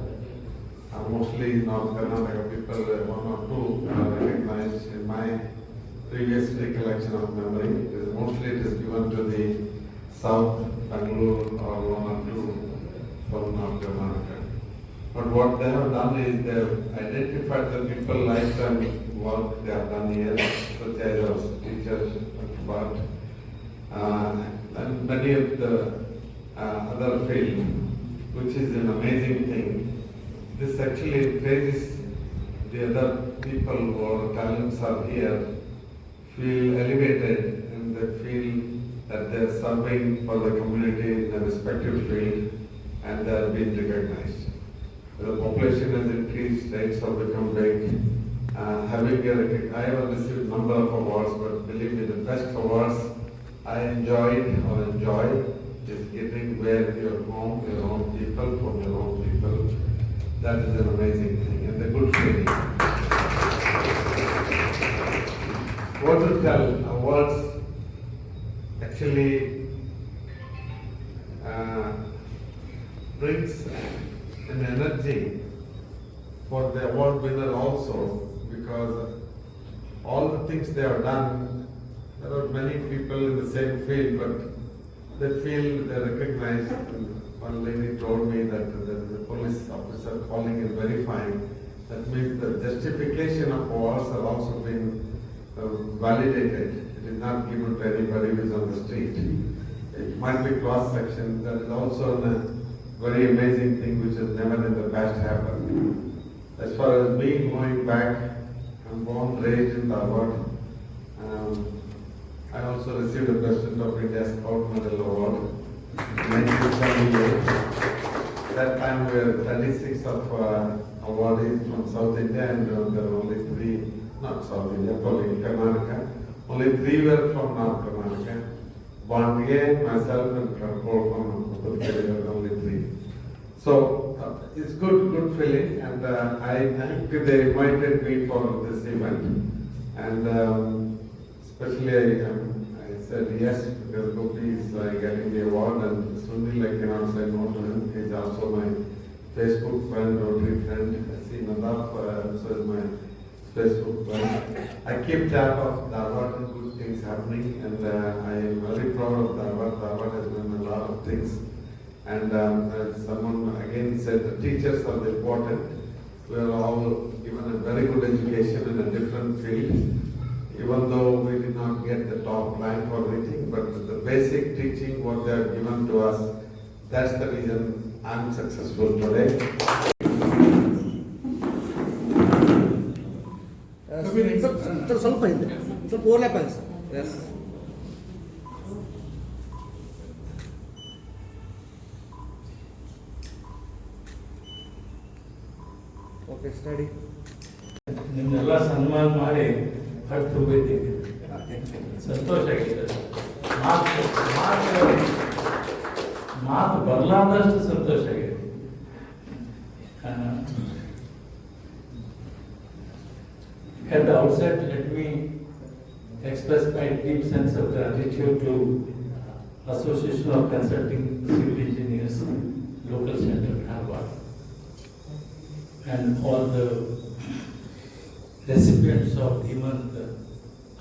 Mostly North Karnataka people, one or two are recognized in my previous recollection of memory. Mostly it is given to the South, Bangalore or one or two from North Karnataka. But what they have done is they have identified the people lifetime work they have done here, such as our teachers, but and many of the other fields, which is an amazing thing. This actually encourages the other people who are talents are here, feel elevated and they feel that they are serving for the community in a respective field and they are being recognized. The population has increased, rates have become big. I have received a number of awards, but believe me, the best awards I enjoyed or enjoy is getting where your home, your own people, from your own people. That is an amazing thing and a good feeling. What to tell, awards actually brings an energy for the award winner also, because all the things they have done, there are many people in the same field, but they feel they are recognized. One lady told me that the police officer calling and verifying, that means the justification of awards have also been validated. It is not given to anybody who is on the street. It might be cross-section. That is also a very amazing thing which has never in the past happened. As far as me going back, I'm born, raised in Dharwad. I also received the President of India Scout Medal Award. 1978. That time we were 36 of awardees from South India and there were only 3, not South India, probably Karnataka. Only 3 were from North Karnataka. Bandge, myself and Karpol from Puthuchery were only 3. So it's good feeling and I think they invited me for this event and especially I said yes because Gopi is getting the award and Sunil I cannot say no to him. He is also my Facebook friend, Rotary friend. I see Nadaf also is my Facebook friend. I keep track of Dharwad and good things happening and I am very proud of Dharwad. Dharwad has done a lot of things and someone again said the teachers are the important. We are all given a very good education in a different field. Even though we did not get the top rank for reading, but the basic teaching what they have given to us, that's the reason I'm successful today. ಸ್ವಲ್ಪ ಇದೆ ಸ್ವಲ್ಪ overlap ಆಗಿದೆ yes okay study ನಿಮ್ಮೆಲ್ಲ ಸನ್ಮಾನ ಮಾಡಿ ಹತ್ತು ಹೋಗಿದ್ದೀವಿ ಸಂತೋಷ ಆಗಿದೆ ಮಾತು ಬರಲಾರ್ದಷ್ಟು ಸಂತೋಷ ಆಗಿದೆ At the outset, let me express my deep sense of gratitude to Association of Consulting Civil Engineers, Local Center, Dharwad, and all the recipients of Hemant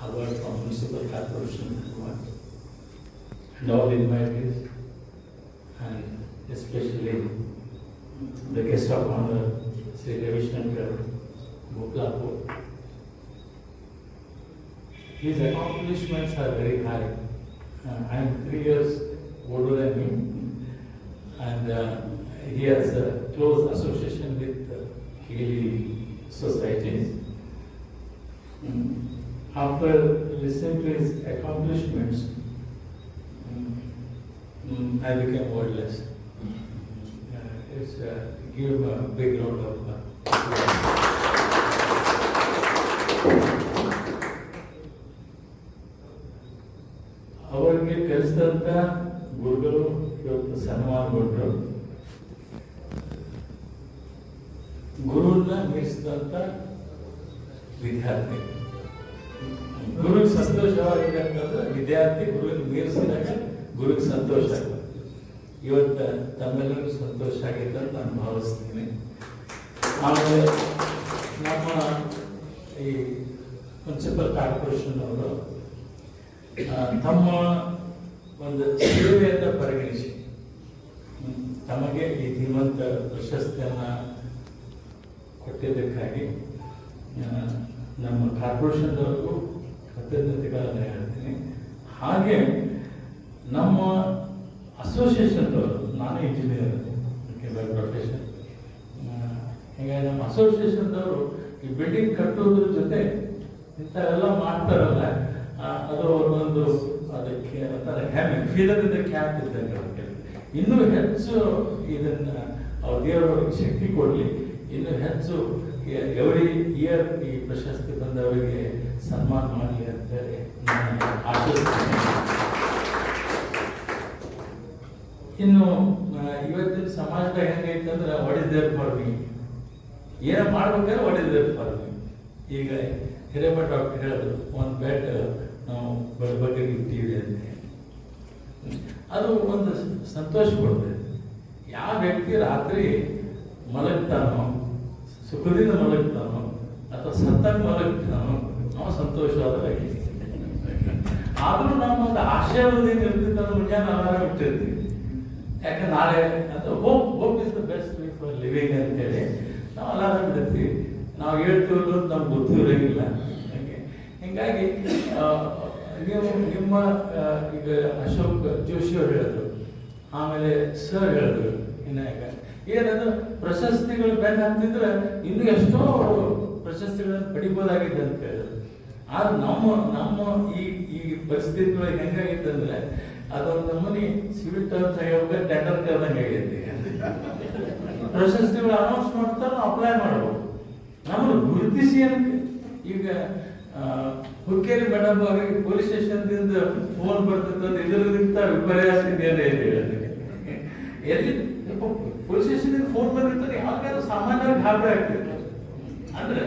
Award from Municipal Corporation, Dharwad, and all invitees, and especially the guest of honor, Sri Ravi Shankar Gopalpur. His accomplishments are very high. I am 3 years older than him, and he has a close association with Keeli societies. After listening to his accomplishments, I became wordless. Give him a big round of applause. ಅವರಿಗೆ ಕಲಿಸಿದಂಥ ಗುರುಗಳು ಇವತ್ತು ಸನ್ಮಾನಗೊಂಡರು. ಗುರುವನ್ನ ಮೀರಿಸಿದಂಥ ವಿದ್ಯಾರ್ಥಿ. ಗುರುಗೆ ಸಂತೋಷವಾಗಿದೆ ಅಂತಂದ್ರೆ ವಿದ್ಯಾರ್ಥಿ ಗುರುವಿಗೆ ಮೀರಿಸಿದಾಗ ಗುರುಗೆ ಸಂತೋಷ ಆಗುತ್ತೆ. ಇವತ್ತು ತಮ್ಮೆಲ್ಲರಿಗೂ ಸಂತೋಷ ಆಗಿದೆ ಅಂತ ನಾನು ಭಾವಿಸ್ತೀನಿ. ಆಮೇಲೆ ನಮ್ಮ ಈ ಮುನ್ಸಿಪಲ್ ಕಾರ್ಪೊರೇಷನ್ ಅವರು ತಮ್ಮ ಒಂದು ಸೇವೆಯನ್ನು ಪರಿಗಣಿಸಿ ತಮಗೆ ಈ ಧೀಮಂತ ಪ್ರಶಸ್ತಿಯನ್ನು ಕೊಟ್ಟಿದ್ದಕ್ಕಾಗಿ ನಮ್ಮ ಕಾರ್ಪೊರೇಷನ್ದವ್ರಿಗೂ ಕೃತಜ್ಞತೆಗಳನ್ನು ಹೇಳ್ತೀನಿ. ಹಾಗೆ ನಮ್ಮ ಅಸೋಸಿಯೇಷನ್ದವರು, ನಾನು ಇಂಜಿನಿಯರ್ ಬೈ ಪ್ರೊಫೆಷನ್, ಹೀಗಾಗಿ ನಮ್ಮ ಅಸೋಸಿಯೇಷನ್ದವರು ಈ ಬಿಲ್ಡಿಂಗ್ ಕಟ್ಟೋದ್ರ ಜೊತೆ ಇಂಥವೆಲ್ಲ ಮಾಡ್ತಾರಲ್ಲ, ಅದು ಒಂದು ಅದಕ್ಕೆ ಒಂಥರ ಹೆಮ್ಮೆ, ಫೀಲರ್ ಇನ್ ದ ಕ್ಯಾಪ್ ಇದ್ದಂಗೆ ಅವ್ರಿಗೆ. ಇನ್ನೂ ಹೆಚ್ಚು ಇದನ್ನು ಅವ್ರ ದೇವರವ್ರಿಗೆ ಶಕ್ತಿ ಕೊಡಲಿ, ಇನ್ನೂ ಹೆಚ್ಚು ಎವ್ರಿ ಇಯರ್ ಈ ಪ್ರಶಸ್ತಿ ಬಂದವರಿಗೆ ಸನ್ಮಾನ ಮಾಡಲಿ ಅಂತೇಳಿ ನಾನು ಆಶಿಸ್ತೀನಿ. ಇನ್ನು ಇವತ್ತಿನ ಸಮಾಜದಾಗ ಹೆಂಗೈತೆ ಅಂದ್ರೆ what is there for me, ಏನೋ ಮಾಡ್ಬೇಕಾದ್ರೆ what is there for me. ಈಗ ಹಿರೇಮಠ ಡಾಕ್ಟರ್ ಹೇಳಿದ್ರು, ಒಂದು ಬೆಡ್ ನಾವು ಬಡಬಗ್ಗರಿಗೆ ಇಟ್ಟಿವಿ ಅಂತ. ಅದು ಒಂದು ಸಂತೋಷ ಕೊಡ್ತದೆ. ಯಾವ ವ್ಯಕ್ತಿ ರಾತ್ರಿ ಮಲಗ್ತಾನೋ, ಸುಖದಿಂದ ಮಲಗ್ತಾನೋ ಅಥವಾ ಸತ್ತಾಗ ಮಲಗ್ತಾನೋ ನಾವು ಸಂತೋಷವಾದ ವ್ಯಕ್ತಿ. ಆದರೂ ನಾವು ಒಂದು ಆಶಯವಾದ ಏನು ಇರ್ತಿತ್ತು ಅಂದ್ರೆ ಮುಂಜಾನೆ ಅಲಾರಾಮ್ ಇಟ್ಟಿರ್ತೀವಿ. ಯಾಕೆ ನಾಳೆ ಅಂತ hope is the best way for living ಅಂತೇಳಿ ನಾವು ಅಲಾರಾಮ್ ಇಡ್ತೀವಿ. ನಾವು ಹೇಳ್ತೀವಿ ಅಂತ ನಮ್ಗೆ ಗೊತ್ತೂ ಇರೋಂಗಿಲ್ಲ. ಹೀಗಾಗಿ ನೀವು ನಿಮ್ಮ ಈಗ ಅಶೋಕ್ ಜೋಶಿ ಅವರು ಹೇಳಿದ್ರು, ಆಮೇಲೆ ಸರ್ ಹೇಳಿದ್ರು, ಏನದು ಪ್ರಶಸ್ತಿಗಳು ಬೆನ್ನ ಹತ್ತಿದ್ರೆ ಇನ್ನೂ ಎಷ್ಟೋ ಪ್ರಶಸ್ತಿಗಳನ್ನು ಪಡಿಬೋದಾಗಿದೆ ಅಂತ ಹೇಳಿದ್ರು. ಆದ್ರೆ ನಮ್ಮ ಈ ಪರಿಸ್ಥಿತಿ ಒಳಗೆ ಹೆಂಗಾಗಿತ್ತು ಅಂದ್ರೆ ಅದೊಂದು ನಮ್ಮನೆ ಸಿವಿಲ್ ಟರ್ಮ್ಸ್ ಆಗಿ ಟೆಂಡರ್ ಕರ್ದಂಗೆ ಆಗೈತಿ. ಪ್ರಶಸ್ತಿಗಳು ಅನೌನ್ಸ್ ಮಾಡ್ತಾರೆ, ನಾವು ಅಪ್ಲೈ ಮಾಡ್ಬೋದು. ನಮ್ಮನ್ನು ಗುರುತಿಸಿ ಏನಕ್ಕೆ ಈಗ ಹುಕ್ಕೇರಿ ಮೇಡಮ್ ಅವರಿಗೆ ಪೊಲೀಸ್ ಸ್ಟೇಷನ್ದಿಂದ ಫೋನ್ ಬರ್ತದೆ, ಇದರಿಂದ ವಿಪರ್ಯಾಸ ಇದೆಯಲ್ಲ ಇದೆ. ಎಲ್ಲಿ ಪೊಲೀಸ್ ಸ್ಟೇಷನ್ ಫೋನ್ ಬಂದಿರ್ತಾರೆ, ಯಾವ್ದಾದ್ರು ಸಾಮಾನ್ಯವಾಗಿ ಗಾಬರಿ ಆಗ್ತಿತ್ತು. ಅಂದ್ರೆ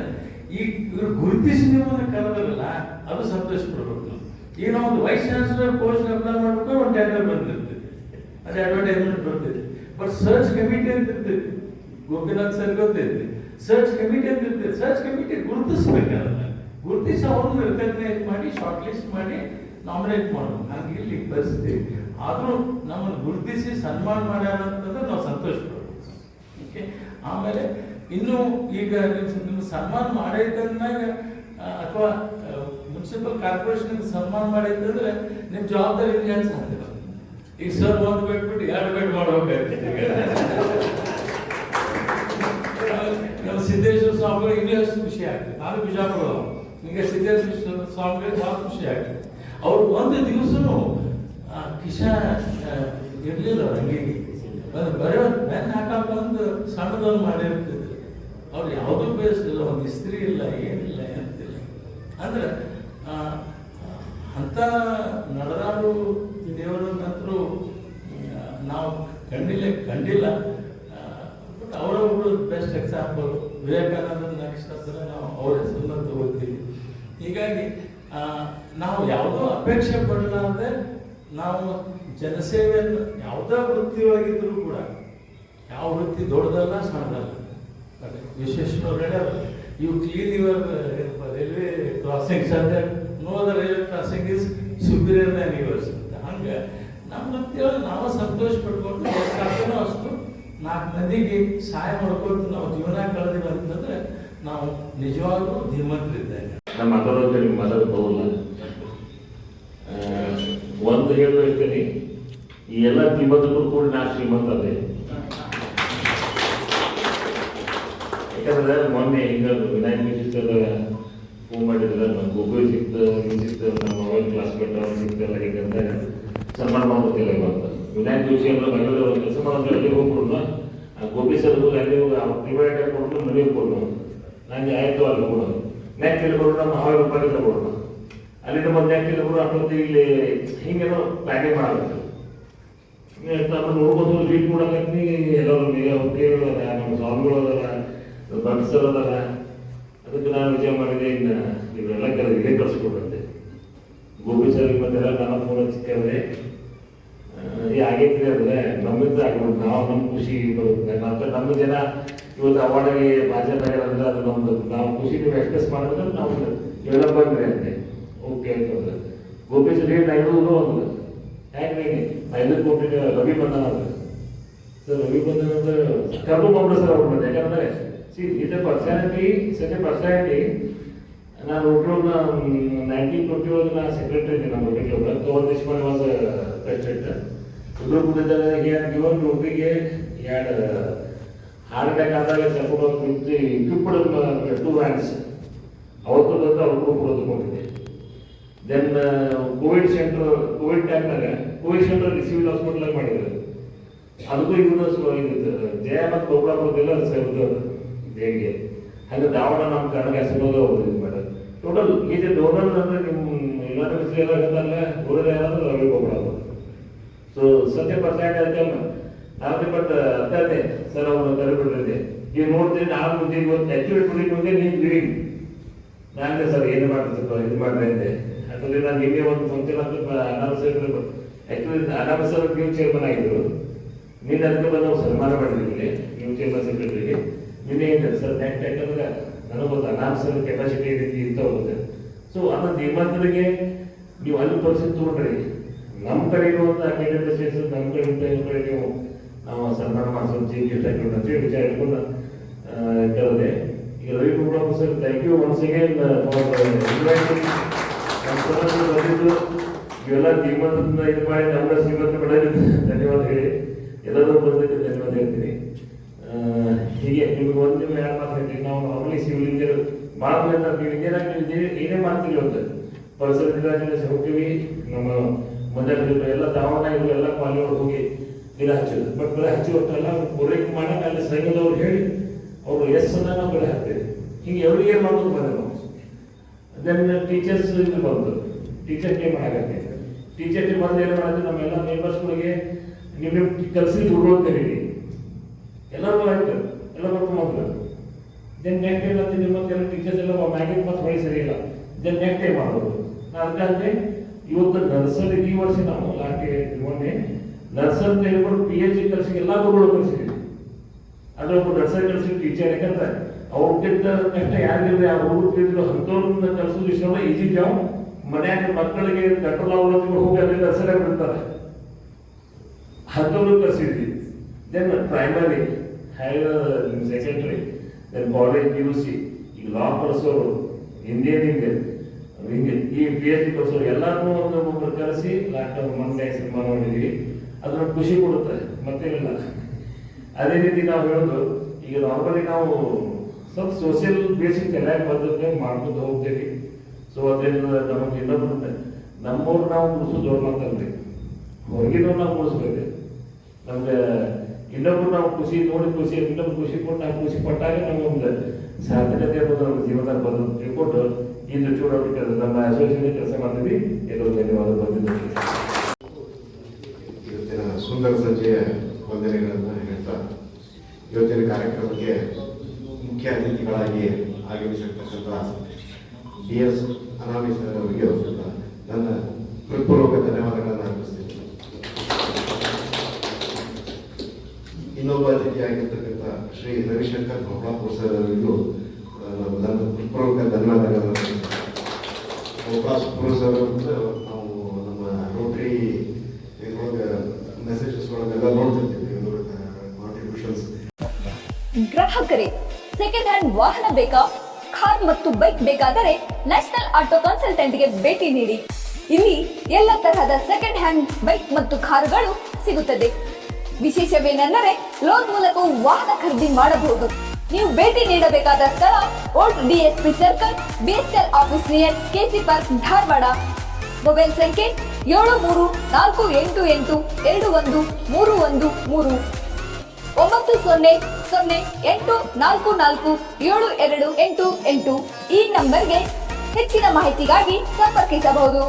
ಈಗ ಇವ್ರು ಗುರುತಿಸಿ ನಿಮ್ಮನ್ನು ಕರೆದಲ್ಲ, ಅದು ಸಂತೋಷ ಪಡ್ಬೇಕು. ಈಗ ನಾವು ಒಂದು ವೈಸ್ ಚಾನ್ಸಲರ್ ಪೋಸ್ಟ್ ಅಪ್ಲೈ ಮಾಡ್ಬೇಕು, ಒಂದು ಟೆಂಡರ್ ಬಂದಿರ್ತೈತಿ, ಅದು ಅಡ್ವರ್ಟೈಸ್ಮೆಂಟ್ ಬರ್ತೈತಿ. ಬಟ್ ಸರ್ಚ್ ಕಮಿಟಿ ಅಂತ ಇರ್ತೈತಿ, ಗೋಪಿನಾಥ್ ಸರ್ ಗೊತ್ತೈತಿ, ಸರ್ಚ್ ಕಮಿಟಿ ಅಂತ ಇರ್ತೈತಿ. ಸರ್ಚ್ ಕಮಿಟಿ ಗುರುತಿಸ್ಬೇಕಲ್ಲ, ಗುರುತಿಸಿ ಅವ್ರನ್ನ ರೆಕಗ್ನೈಸ್ ಮಾಡಿ ಶಾರ್ಟ್ ಲಿಸ್ಟ್ ಮಾಡಿ ನಾಮಿನೇಟ್ ಮಾಡೋದು. ಹಂಗೆ ಇಲ್ಲಿ ಪರಿಸ್ಥಿತಿ. ಆದರೂ ನಮ್ಮನ್ನು ಗುರುತಿಸಿ ಸನ್ಮಾನ ಮಾಡ್ಯಾರ ಅಂತಂದ್ರೆ ನಾವು ಸಂತೋಷ ಪಡ್ಬೇಕು. ಓಕೆ, ಆಮೇಲೆ ಇನ್ನು ಈಗ ನಿಮ್ಮ ಸನ್ಮಾನ ಮಾಡೈತಂದಾಗ ಅಥವಾ ಮುನ್ಸಿಪಲ್ ಕಾರ್ಪೊರೇಷನ್ ಸನ್ಮಾನ ಮಾಡೈತಂದ್ರೆ ನಿಮ್ಮ ಜವಾಬ್ದಾರಿ ನಿಮ್ಗೆ ಅನ್ಸಾಗ್ತದೆ. ಈಗ ಸರ್ ಒಂದು ಬಿಟ್ಬಿಟ್ಟು 2 ಬೆಡ್ ಮಾಡ್ಬೇಕಾಗ್ತದೆ. ನಮ್ಮ ಸಿದ್ದೇಶ್ವರ ಸ್ವಾಮಿಗಳು ಇನ್ನೂ ಎಷ್ಟು ಖುಷಿ ಆಗ್ತದೆ. ನಾನು ಬಿಜಾಪುರ, ಈಗ ಸಿದ್ದೇಶ್ವರ ಸ್ವಾಮಿಗಳಿಗೆ ಭಾಳ ಖುಷಿ ಆಗ್ತದೆ. ಅವ್ರು ಒಂದು ದಿವಸನೂ ಕಿಶಾ ಇರಲಿಲ್ಲ, ರಂಗಿಗೆ ಬರೀ ಒಂದು ಬೆನ್ನ ಹಾಕಕ್ಕೆ ಒಂದು ಸಣ್ಣದೊಂದು ಮಾಡಿರ್ತಿದ್ರು. ಅವ್ರು ಯಾವುದೂ ಬೇಯಿಸಲಿಲ್ಲ, ಒಂದು ಇಸ್ತ್ರಿ ಇಲ್ಲ, ಏನಿಲ್ಲ, ಅಂತಿಲ್ಲ. ಅಂದ್ರೆ ಅಂಥ ನಡೆದಾಡು ದೇವರನ್ನಂತರೂ ನಾವು ಕಂಡಿಲ್ಲ. ಬಟ್ ಅವರೊಬ್ಬರು ಬೆಸ್ಟ್ ಎಕ್ಸಾಂಪಲ್. ವಿವೇಕಾನಂದ ನೆಕ್ಸ್ಟ್ ಅಂದ್ರೆ ನಾವು ಅವ್ರ ಹೆಸರನ್ನ ತಗೋತೀವಿ. ಹೀಗಾಗಿ ನಾವು ಯಾವುದೋ ಅಪೇಕ್ಷೆ ಪಡಲಾರ್ದೆ ನಾವು ಜನಸೇವೆಯನ್ನು ಯಾವುದೇ ವೃತ್ತಿ ಒಳಗಿದ್ರೂ ಕೂಡ ಯಾವ ವೃತ್ತಿ ದೊಡ್ಡದಲ್ಲ ಸಣ್ಣದಲ್ಲ. ವಿಶ್ವೇಶ್ವರ ಹೇಳ್ಯಾರ, you clean your railway crossings ಅಂದ್ರೆ no other railway crossing is superior than yours ಅಂತ. ಹಂಗೆ ನಮ್ಮ ವೃತ್ತಿಯೊಳಗೆ ನಾವು ಸಂತೋಷ ಪಡ್ಕೊಂಡು ಎಷ್ಟಾಗ್ತನೋ ಅಷ್ಟು 4 ಮಂದಿಗೆ ಸಹಾಯ ಮಾಡ್ಕೊಂಡು ನಾವು ಜೀವನ ಕಳೆದಿಲ್ಲ ಅಂತಂದ್ರೆ ನಾವು ನಿಜವಾಗ್ಲೂ ಧೀಮಂತರಿದ್ದೇವೆ. ನಮ್ಮ ಮಾತಾಡೋಕೆ ನಿಮ್ಗೆ ಮಾತಾಡೋದು ಬರೋಲ್ಲ. ಒಂದು ಹೇಳ್ತೀನಿ, ಈ ಎಲ್ಲ ಶ್ರೀಮಂತರು ಕೂಡ ನಾ ಶ್ರೀಮಂತ ಅದೇ. ಯಾಕಂದ್ರೆ ಮೊನ್ನೆ ಈಗ ವಿನಾಯಕ ಮಿಶ್ರ ಫೋನ್ ಮಾಡಿದ್ರೆ ನಮ್ಮ ಗೊಬ್ಬರ ಸಿಕ್ತು, ನಮ್ಮ ಮೊಬೈಲ್ ಕ್ಲಾಸ್ಮೇಟ್ ಅವ್ರು ಸಿಗ್ತಲ್ಲ, ಹೀಗಂತ ಸನ್ಮಾನ ಮಾಡ್ಬೋದಿಲ್ಲ. ಇವತ್ತು ವಿನಾಯಕ ಜೋಶಿ ಅಂದ್ರೆ ಬೆಂಗಳೂರು ಒಂದು ಕೆಲಸ ಮಾಡೋದು, ಅಲ್ಲಿ ಹೋಗ್ಬಿಡೋಣ. ಆ ಗೋಪಿ ಸರ್ ಅಲ್ಲಿ ಪ್ರಿವೇಟ್ ಕೊಟ್ಟು ಮನೆಗೆ ಕೊಡೋಣ. ನನಗೆ ಆಯಿತು ಅಲ್ಲಿ ಹೋಗೋಣ. ನೆಕ್ ಇಲ್ಬೋದು ನಮ್ಮ ಹಾವೇರಿ ರೂಪಾಯಿ ತಗೊಳ್ಳೋಣ. ಅಲ್ಲಿಂದ ಬಂದು ನೆಕ್ ಇಲ್ಬೋದು ಅಷ್ಟೊತ್ತು ಇಲ್ಲಿ ಹಿಂಗೇನೋ ಪ್ಲಾನಿಂಗ್ ಮಾಡಬೇಕು. ನೋಡ್ಬೋದು ಲೀಡ್ ಕೊಡಕತ್ತಿ ಎಲ್ಲರೂ ದೇವರು ನಮ್ಮ ಸ್ವಾಮಿಗಳು ಅದಲ್ಲ, ಭಕ್ತರು ಅದಲ್ಲ. ಅದಕ್ಕೆ ನಾನು ವಿಚಾರ ಮಾಡಿದೆ, ಇನ್ನು ಇವರೆಲ್ಲ ಇದೇ ಕಳಿಸ್ಕೊಡ್ರಂತೆ ಗೋಪಿ ಸರ್. ಮತ್ತೆಲ್ಲ ನನ್ನ ಫೋನ್ ಹಚ್ಚಿದ್ರೆ ಆಗೈತ್ರಿ, ಅಂದ್ರೆ ನಮ್ಮಿಂದ ಆಗ್ಬೋದು. ನಾವು ನಮ್ಮ ಖುಷಿ ಬರುತ್ತೆ. ನಮ್ಮ ಜನ ಇವತ್ತು ಅವಾರ್ಡಿಗೆ ಭಾಜಪ ಅಂದ್ರೆ ಅದು ನಮ್ದು, ನಾವು ಖುಷಿ ನೀವು ಎಕ್ಸ್ಪ್ರೆಸ್ ಮಾಡಿದ್ರೆ ನಾವು ಇವೆಲ್ಲ ಬಂದ್ರಿ ಅಂತೆ. ಓಕೆ ಅಂತಂದ್ರೆ ಗೋಪಿ ಸರ್ ಏನು ಐನೂರು ಅಂದ್ರೆ ಯಾಕೆ ಐದು ಕೋಟಿ ರವಿ ಬಂಧನ ಅಂದ್ರೆ ಸರ್, ರವಿ ಬಂಧನ ಅಂದ್ರೆ ಕರ್ದು ಮಾಡ್ಬಿಡ ಸರ್ ಅವ್ರು ಬಂದೆ. ಯಾಕಂದ್ರೆ ಇದು ಪರ್ಸನಾಲಿಟಿ ನಾನು ಒಬ್ಬರು 1920 ನಾ ಸೆಕ್ರೆಟರಿ ಇದ್ದೀನಿ ನಮ್ಮ ಒಟ್ಟಿಗೆ. ತೋರ್ ದೇಶಪಾಂಡೆ ವಾಸ್ ಪ್ರೆಸಿಡೆಂಟ್. ಇಬ್ಬರು ಕೂಡಿದ್ದಾಗ ಒಬ್ಬರಿಗೆ 2 ಹಾರ್ಟ್ ಅಟ್ಯಾಕ್ ಆದಾಗ ಕರ್ಕೊಂಡು ಇಕ್ವಿಪ್ಡ್ 2 ವ್ಯಾನ್ಸ್ ಅವತ್ತು ಬಂದು ಅವ್ರಿಗೂ ಕೂಡ ತಗೊಂಡಿದ್ದೆ. ದೆನ್ ಕೋವಿಡ್ ಟೈಮ್ನಾಗ ಕೋವಿಡ್ ಸೆಂಟರ್ ಸಿವಿಲ್ ಹಾಸ್ಪಿಟಲ್ ಮಾಡಿದ್ರು. ಅದಕ್ಕೂ ಇವರು ಜಯ ಮತ್ತು ಗೋಪಾಳಪುರದೆಲ್ಲ ಸೇರಿದ್ರು ದೇವಿಗೆ. ಹಾಗೆ ದಾವಣ ನಮ್ಮ ಕರ್ನಾಟಕ ಹೆಸರು ಅವ್ರು ಇದು ಮಾಡೋದು. ಟೋಟಲ್ ಈಗ ಡೋನರ್ ಅಂದ್ರೆ ನಿಮ್ಮ ಯುನೈಟೆಡ್ ಮಿನಿಸ್ಟ್ರಿ ಎಲ್ಲ ಹೇಳ್ತಾರಲ್ಲ, ಡೋನರ್ ಯಾರಾದ್ರೂ ರವಿ ಗೋಪಾಳಪುರ. ಸೊ ಸತ್ಯ ಪರ್ಸೆಂಟ್ ಅದಕ್ಕೆ ನಾವೇ ಬಟ್ ಅದೇ ಸರ್ ಅವ್ರು ಕರೆಬಿಟ್ಟಿದೆ. ಈಗ ನೋಡ್ತೀನಿ ನಾವು ಮುಂದೆ ಇವತ್ತು ಆ್ಯಕ್ಚುಲಿ ಮುಂದೆ ನೀವು ಲಿವಿಂಗ್ ನಾನೇ ಸರ್ ಏನು ಮಾಡ್ತಿದ್ರು ಇದು ಮಾಡ್ರಿ ಅಂತೆ. ಅದರಲ್ಲಿ ನಾನು ನಿನ್ನೆ ಒಂದು ಫಂಕ್ಷನ್ ಅಂತ ಅನಾಮಸರ್ ಆ್ಯಕ್ಚುಲಿ ಅನಾಮಸರ್ ನ್ಯೂ ಚೇರ್ಮನ್ ಆಗಿದ್ರು. ನಿನ್ನೆ ಅದಕ್ಕೆ ಬಂದು ನಾವು ಸನ್ಮಾನ ಮಾಡಿದ್ವಿ ನ್ಯೂ ಚೇರ್ಮನ್ ಸೆಕ್ರೆಟರಿಗೆ. ನಿನ್ನೆ ಏನಿದೆ ಸರ್ ನೆಕ್ಸ್ಟ್ ಯಾಕಂದ್ರೆ ನನಗೆ ಗೊತ್ತು ಅನಾಮಸರ್ ಕೆಪಾಸಿಟಿ ರೀತಿ ಇಂಥ ಹೋಗುತ್ತೆ. ಸೊ ಅದನ್ನು ಧೀಮಂತರಿಗೆ ನೀವು ಅಲ್ಲಿ ಪರಿಸ್ಥಿತಿ ತೊಗೊಂಡ್ರಿ. ನಮ್ಮ ಕಡೆ ಇರುವಂಥ ಅಕಾಡೆಮಿ ನಮ್ಮ ಕಡೆ ನೀವು ನಾವು ಸನ್ಮಾನ ಮಾಡಿಸೋದು ಚೀಫ್ ಗೆಸ್ಟ್ ಆಗಿರೋದು ಅಂತೇಳಿ ವಿಚಾರ ಇಟ್ಕೊಂಡು ಕೇಳಿದೆ. ಈಗ Ravi Gopalapura sir, thank you once again for inviting. ಬಂದಿದ್ದು ಇವೆಲ್ಲ ಶ್ರೀಮಂತ ಇದು ಮಾಡಿ ನಮ್ಮ ಶ್ರೀಮಂತ ಬೆಳೆಯೋದು ಧನ್ಯವಾದ ಹೇಳಿ ಎಲ್ಲರೂ ಬಂದಿದ್ದು ಧನ್ಯವಾದ ಹೇಳ್ತೀನಿ. ಹೀಗೆ ನಿಮ್ಗೆ ಒಂದು ನೀವು ಯಾರು ಮಾತಾಡ್ತೀವಿ, ನಾವು ನಾರ್ಮಲಿ ಸಿವಿಲ್ ಇಂಜಿನಿಯರ್ ಮಾಡಿದ್ರೆ ನೀವು ಇಂಜಿನಿಯರ್ ಆಗಿ ಏನೇ ಮಾಡ್ತೀವಿ ಅಂತ ಪರಿಸರ ಇಲಾಖೆ ಹೋಗ್ತೀವಿ. ನಮ್ಮ ಮಧ್ಯಾಹ್ನ ಎಲ್ಲ ದಾವಣ ಇದು ಎಲ್ಲ ಕಾಲೇಜ್ ಹೋಗಿ ಗಿಡ ಹಚ್ಚೋದು. ಬಟ್ ಬೆಳೆ ಹಚ್ಚುವಷ್ಟೆಲ್ಲ ಪೂರೈಕೆ ಮಾಡಕ್ಕೆ ಅಲ್ಲಿ ಸಂಘದವ್ರು ಹೇಳಿ ಅವರು ಅನ್ನ ನಾವು ಬೆಳೆ ಹಾಕ್ತೇವೆ. ಹಿಂಗೆ ಎವ್ರಿ ಇಯರ್ ಮಾಡೋದು ಬಂದೆ ನಾವು. ದೆನ್ ಟೀಚರ್ಸ್ ಇದು ಬಂತು, ಟೀಚರ್ ಡೇ ಮಾಡಾಕತ್ತೆ. ಟೀಚರ್ ಡೇ ಬಂದು ಏನು ಮಾಡಿದ್ರೆ ನಮ್ಮೆಲ್ಲ ನೇಬರ್ಸ್ಗಳಿಗೆ ನಿಮ್ಮ ಕಲಿಸಿ ದುಡ್ಡು ಅಂತ ಹೇಳಿ ಎಲ್ಲರೂ ಆಯ್ತು, ಎಲ್ಲ ಬರ್ಕೊಂಡು ದೆನ್ ನೆಕ್ಸ್ಟ್ ಏನಂತ ನಿಮ್ಮತ್ತೆಲ್ಲ ಟೀಚರ್ಸ್ ಎಲ್ಲ ಮ್ಯಾಗಿನ ಮತ್ತು ಹೊಳಿ ಸರಿ ಇಲ್ಲ. ದೆನ್ ನೆಕ್ಸ್ಟ್ ಡೇ ಮಾಡೋದು. ನಾನು ಅದಕ್ಕೆ ಇವತ್ತು ನರ್ಸರಿ ಈ ವರ್ಷ ನಾವು ಲಾಸ್ಟ್ ಮೊನ್ನೆ ನರ್ಸರಿ ಹೇಳ್ಕೊಂಡು PhD ಕಲಿಸಿ ಎಲ್ಲ ಗುರುಗಳು ಕಲಿಸಿದ್ವಿ. ಆದರೆ ಒಬ್ಬ ನರ್ಸರಿ ಕಲಿಸಿ ಟೀಚರ್, ಯಾಕಂದ್ರೆ ಅವ್ರಿಗಿಂತ ಕಷ್ಟ ಯಾರಿಗಿಲ್ಲ, ಅವ್ರು ತಿಳಿದ್ರು ಅಂಥವ್ರನ್ನ ಕಲಿಸೋದು ಇಷ್ಟೆಲ್ಲ ಈಜಿ ಜಾಬ್. ಮನ್ಯಾಗ ಮಕ್ಕಳಿಗೆ ಕಂಟ್ರೋಲ್ ಆಗೋದು ಹೋಗಿ ಅಲ್ಲಿ ನರ್ಸರಿ ಬಿಡ್ತಾರೆ, ಅಂಥವ್ರು ಕಲಿಸಿದ್ವಿ. Then primary, higher secondary, then college PUC, ಈಗ ಲಾ ಕಲಿಸೋರು, ಇಂಜಿನಿಯರಿಂಗ್ ಹಿಂಗೆ ಈ PhD ಕಲಿಸೋರು ಎಲ್ಲರೂ ಒಬ್ಬೊಬ್ಬರು ಕಲಿಸಿ ಲಾಕ್ಡೌನ್ ಮೊನ್ನೆ ಸನ್ಮಾನ ಮಾಡಿದ್ವಿ. ಅದನ್ನು ಖುಷಿ ಕೊಡುತ್ತೆ, ಮತ್ತೇನಿಲ್ಲ. ಅದೇ ರೀತಿ ನಾವು ಹೇಳೋದು, ಈಗ ನಾರ್ಮಲಿ ನಾವು ಸ್ವಲ್ಪ ಸೋಷಿಯಲ್ ಬೇಸಿಕ್ ಎಲ್ಲ ಪದ್ಧತಿ ಮಾಡ್ಕೊಂಡು ಹೋಗ್ತೇವೆ. ಸೊ ಅದರಿಂದ ನಮಗೆ ಇನ್ನೊಬ್ಬರು ನಮ್ಮವ್ರು ನಾವು ಉಳಿಸೋದು ದೊಡ್ಡ ಮಾತಲ್ರಿ, ಹೊರಗಿನವ್ರು ನಾವು ಉಳಿಸ್ಬೇಕು. ನಮ್ಗೆ ಇನ್ನೊಬ್ರು ನಾವು ಖುಷಿ ನೋಡಿ ಇನ್ನೊಬ್ರು ಖುಷಿ ಕೊಟ್ಟು ನಾವು ಖುಷಿ ಪಟ್ಟಾಗ ನಮಗೊಂದು ಸಾರ್ಥಕತೆ ಅನ್ನೋದು ನಮ್ಮ ಜೀವನದಲ್ಲಿ ಬರೋದು ತಿಳ್ಕೊಂಡು ಈ ದೃಷ್ಟಿ ನಮ್ಮ ಅಸೋಸಿಯೇಷನ್ ಕೆಲಸ ಮಾಡ್ತೀವಿ. ಎಲ್ಲರೂ ಧನ್ಯವಾದ ಬಂದಿದ್ದೀವಿ. ಇವತ್ತಿನ ಸುಂದರ ಸಂಜೆಯ ವಂದನೆಗಳನ್ನು ಹೇಳ್ತಾ ಇವತ್ತಿನ ಕಾರ್ಯಕ್ರಮಕ್ಕೆ ಮುಖ್ಯ ಅತಿಥಿಗಳಾಗಿ ಆಗಮಿಸಿರ್ತಕ್ಕಂಥ DS ಅನಾಮಿ ಸರ್ ಅವರಿಗೆ ಗೌರವ ಅತಿಥಿಯಾಗಿರ್ತಕ್ಕಂಥ ಶ್ರೀ ರವಿಶಂಕರ್ ಭೋಪಾಪುರ್ ಸರ್ ಅವರಿಗೂ ನನ್ನ ಹೃತ್ಪೂರ್ವಕ ಧನ್ಯವಾದಗಳನ್ನು. ಭೋಪಾಪುರ್ ಸರ್ ನಾವು ನಮ್ಮ ರೋಟರಿ ಇದ್ರೊಳಗೆ ಮೆಸೇಜಸ್ ಒಳಗೆಲ್ಲ ನೋಡ್ತಿರ್ತೀವಿ ಕಾಂಟ್ರಿಬ್ಯೂಷನ್ಸ್. ಗ್ರಾಹಕರೇ, ಸೆಕೆಂಡ್ ಹ್ಯಾಂಡ್ ವಾಹನ ಬೇಕಾ? ಕಾರ್ ಮತ್ತು ಬೈಕ್ ಬೇಕಾದರೆ ನ್ಯಾಷನಲ್ ಆಟೋ ಕನ್ಸಲ್ಟೆಂಟ್ಗೆ ಭೇಟಿ ನೀಡಿ. ಇಲ್ಲಿ ಎಲ್ಲ ತರಹದ ಸೆಕೆಂಡ್ ಹ್ಯಾಂಡ್ ಬೈಕ್ ಮತ್ತು ಕಾರುಗಳು ಸಿಗುತ್ತದೆ. ವಿಶೇಷವೇನೆಂದರೆ ಲೋನ್ ಮೂಲಕ ವಾಹನ ಖರೀದಿ ಮಾಡಬಹುದು. ನೀವು ಭೇಟಿ ನೀಡಬೇಕಾದ ಸ್ಥಳ old DSP circle, BSL office near KC park, Dharwad. Mobile ಸಂಖ್ಯೆ 7348821313 9008447288. ಈ ನಂಬರ್ಗೆ ಹೆಚ್ಚಿನ ಮಾಹಿತಿಗಾಗಿ ಸಂಪರ್ಕಿಸಬಹುದು.